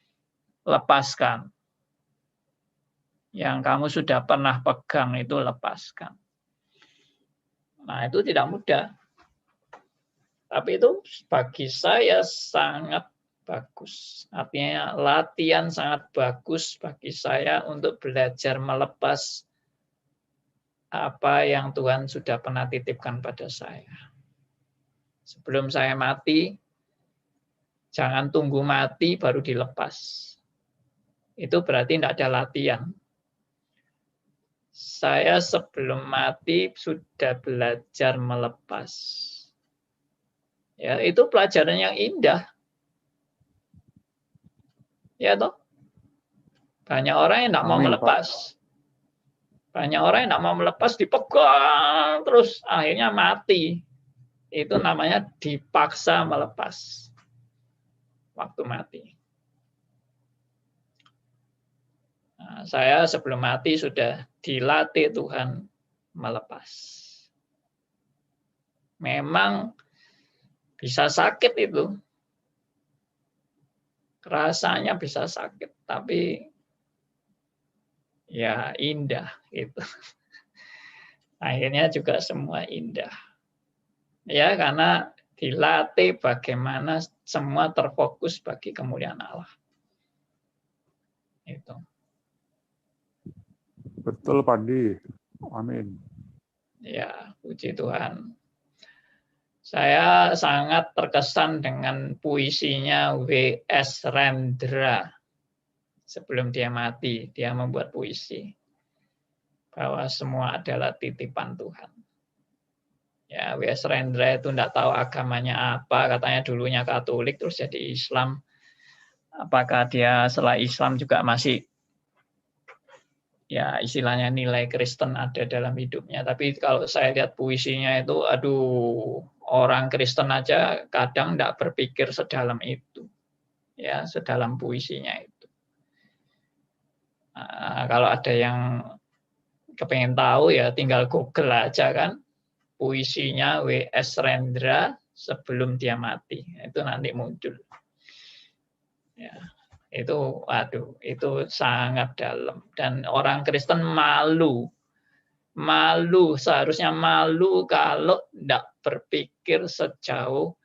lepaskan. Yang kamu sudah pernah pegang itu lepaskan. Nah, itu tidak mudah. Tapi itu bagi saya sangat bagus. Artinya latihan sangat bagus bagi saya untuk belajar melepas apa yang Tuhan sudah pernah titipkan pada saya. Sebelum saya mati, jangan tunggu mati baru dilepas. Itu berarti tidak ada latihan. Saya sebelum mati sudah belajar melepas. Ya, itu pelajaran yang indah. Ya toh? Banyak orang yang tidak mau Amin, Pak. melepas. Banyak orang yang tidak mau melepas, dipegang terus akhirnya mati. Itu namanya dipaksa melepas waktu mati. Nah, saya sebelum mati sudah dilatih Tuhan melepas. Memang bisa sakit itu. Rasanya bisa sakit, tapi ya indah gitu. Akhirnya juga semua indah. Ya, karena dilatih bagaimana semua terfokus bagi kemuliaan Allah. Itu. Betul, Pak Andi. Amin. Ya, puji Tuhan. Saya sangat terkesan dengan puisinya W.S. Rendra. Sebelum dia mati, dia membuat puisi bahwa semua adalah titipan Tuhan. Ya, W.S. Rendra itu tidak tahu agamanya apa, katanya dulunya Katolik terus jadi Islam. Apakah dia setelah Islam juga masih ya istilahnya nilai Kristen ada dalam hidupnya. Tapi kalau saya lihat puisinya itu, aduh, orang Kristen aja kadang tidak berpikir sedalam itu. Ya, sedalam puisinya itu. Nah, kalau ada yang kepengen tahu ya tinggal Google aja kan. Puisinya W.S. Rendra sebelum dia mati. Itu nanti muncul. Ya, itu waduh, itu sangat dalam dan orang Kristen malu. Seharusnya malu kalau tidak berpikir sejauh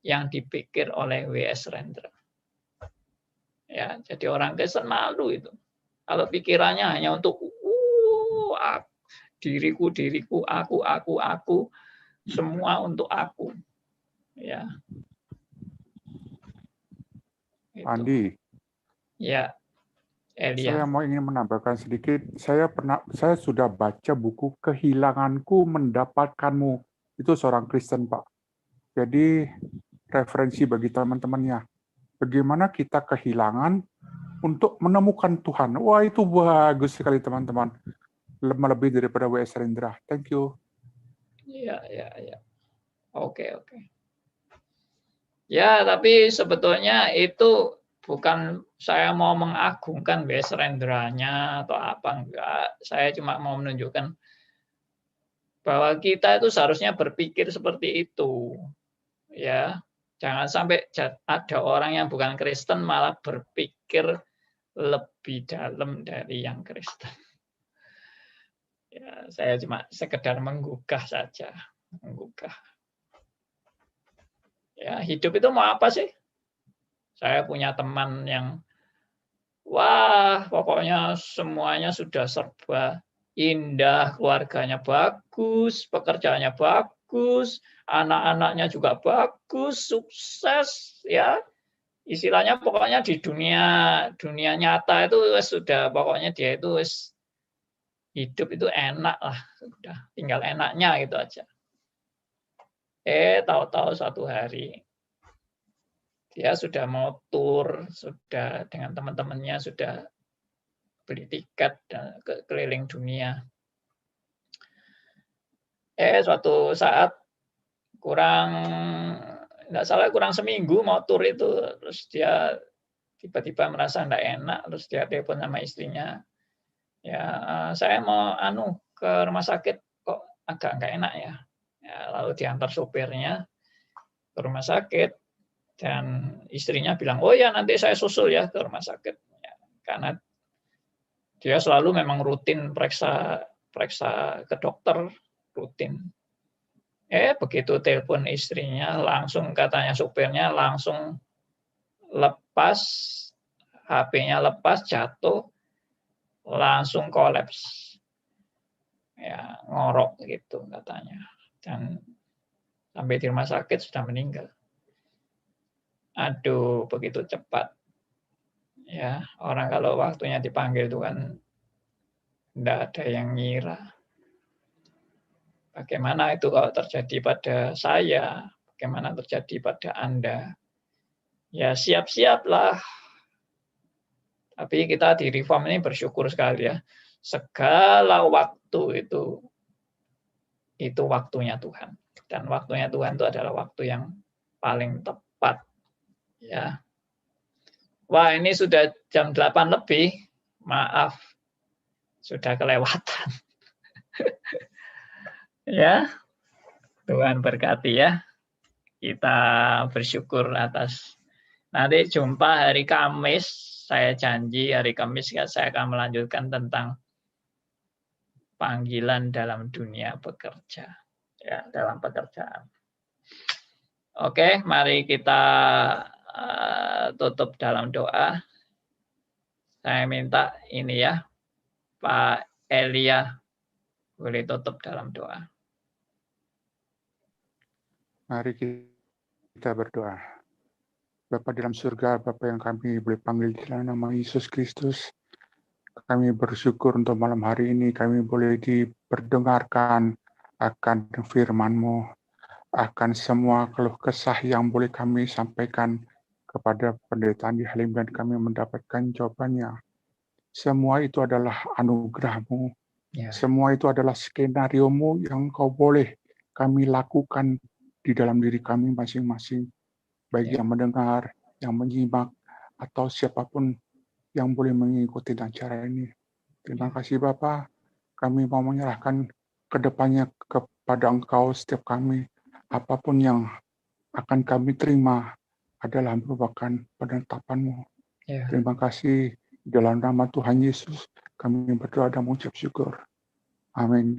yang dipikir oleh W.S. Rendra. Ya, jadi orang Kristen malu itu. Kalau pikirannya hanya untuk diriku, aku, semua untuk aku. Ya. Pak Andi. Ya. Elia. Saya ingin menambahkan sedikit. Saya sudah baca buku Kehilanganku Mendapatkanmu. Itu seorang Kristen, Pak. Jadi referensi bagi teman-temannya. Bagaimana kita kehilangan untuk menemukan Tuhan. Wah, itu bagus sekali, teman-teman. Lebih daripada W.S. Rendra. Thank you. Ya. Oke. Ya, tapi sebetulnya itu bukan saya mau mengagungkan W.S. Rendranya atau apa, enggak. Saya cuma mau menunjukkan bahwa kita itu seharusnya berpikir seperti itu. Ya, jangan sampai ada orang yang bukan Kristen malah berpikir lebih dalam dari yang Kristen. Ya, saya cuma sekedar menggugah saja, menggugah. Ya, hidup itu mau apa sih? Saya punya teman yang wah, pokoknya semuanya sudah serba indah, keluarganya bagus, pekerjaannya bagus, anak-anaknya juga bagus, sukses, ya. Istilahnya pokoknya di dunia nyata itu sudah pokoknya dia itu hidup itu enak lah, sudah tinggal enaknya gitu aja. Tahu-tahu satu hari dia sudah mau tur, sudah dengan teman-temannya sudah beli tiket dan keliling dunia. Suatu saat nggak salah kurang seminggu mau tur itu, terus dia tiba-tiba merasa nggak enak, terus dia telepon sama istrinya, ya saya mau ke rumah sakit kok agak nggak enak ya. Lalu diantar sopirnya ke rumah sakit dan istrinya bilang, oh ya nanti saya susul ya ke rumah sakit, ya, karena dia selalu memang rutin periksa ke dokter rutin. Begitu telepon istrinya, langsung katanya supirnya langsung lepas, HP-nya lepas, jatuh, langsung kolaps. Ya, ngorok gitu katanya. Dan sampai di rumah sakit sudah meninggal. Aduh, begitu cepat. Ya, orang kalau waktunya dipanggil itu kan enggak ada yang ngira. Bagaimana itu kalau terjadi pada saya? Bagaimana terjadi pada Anda? Ya siap-siaplah. Tapi kita di Reform ini bersyukur sekali ya. Segala waktu itu waktunya Tuhan. Dan waktunya Tuhan itu adalah waktu yang paling tepat. Ya. Wah, ini sudah jam 8 lebih. Maaf. Sudah kelewatan. Ya. Tuhan berkati ya. Kita bersyukur atas. Nanti jumpa hari Kamis. Saya janji hari Kamis saya akan melanjutkan tentang panggilan dalam dunia bekerja. Ya, dalam pekerjaan. Oke, mari kita tutup dalam doa. Saya minta ini ya, Pak Elia boleh tutup dalam doa. Mari kita berdoa. Bapa dalam surga, Bapa yang kami boleh panggil dalam nama Yesus Kristus, kami bersyukur untuk malam hari ini kami boleh diperdengarkan akan firman-Mu, akan semua keluh kesah yang boleh kami sampaikan kepada pendeta Andi Halim dan kami mendapatkan jawabannya. Semua itu adalah anugerah-Mu. Ya. Semua itu adalah skenario-Mu yang Kau boleh kami lakukan di dalam diri kami masing-masing. Baik yang mendengar, yang menyimak, atau siapapun yang boleh mengikuti acara ini. Terima kasih Bapak. Kami mau menyerahkan kedepannya kepada Engkau setiap kami. Apapun yang akan kami terima adalah merupakan penetapan-Mu. Ya. Terima kasih. Dalam nama Tuhan Yesus, kami berdoa dan mengucap syukur. Amin.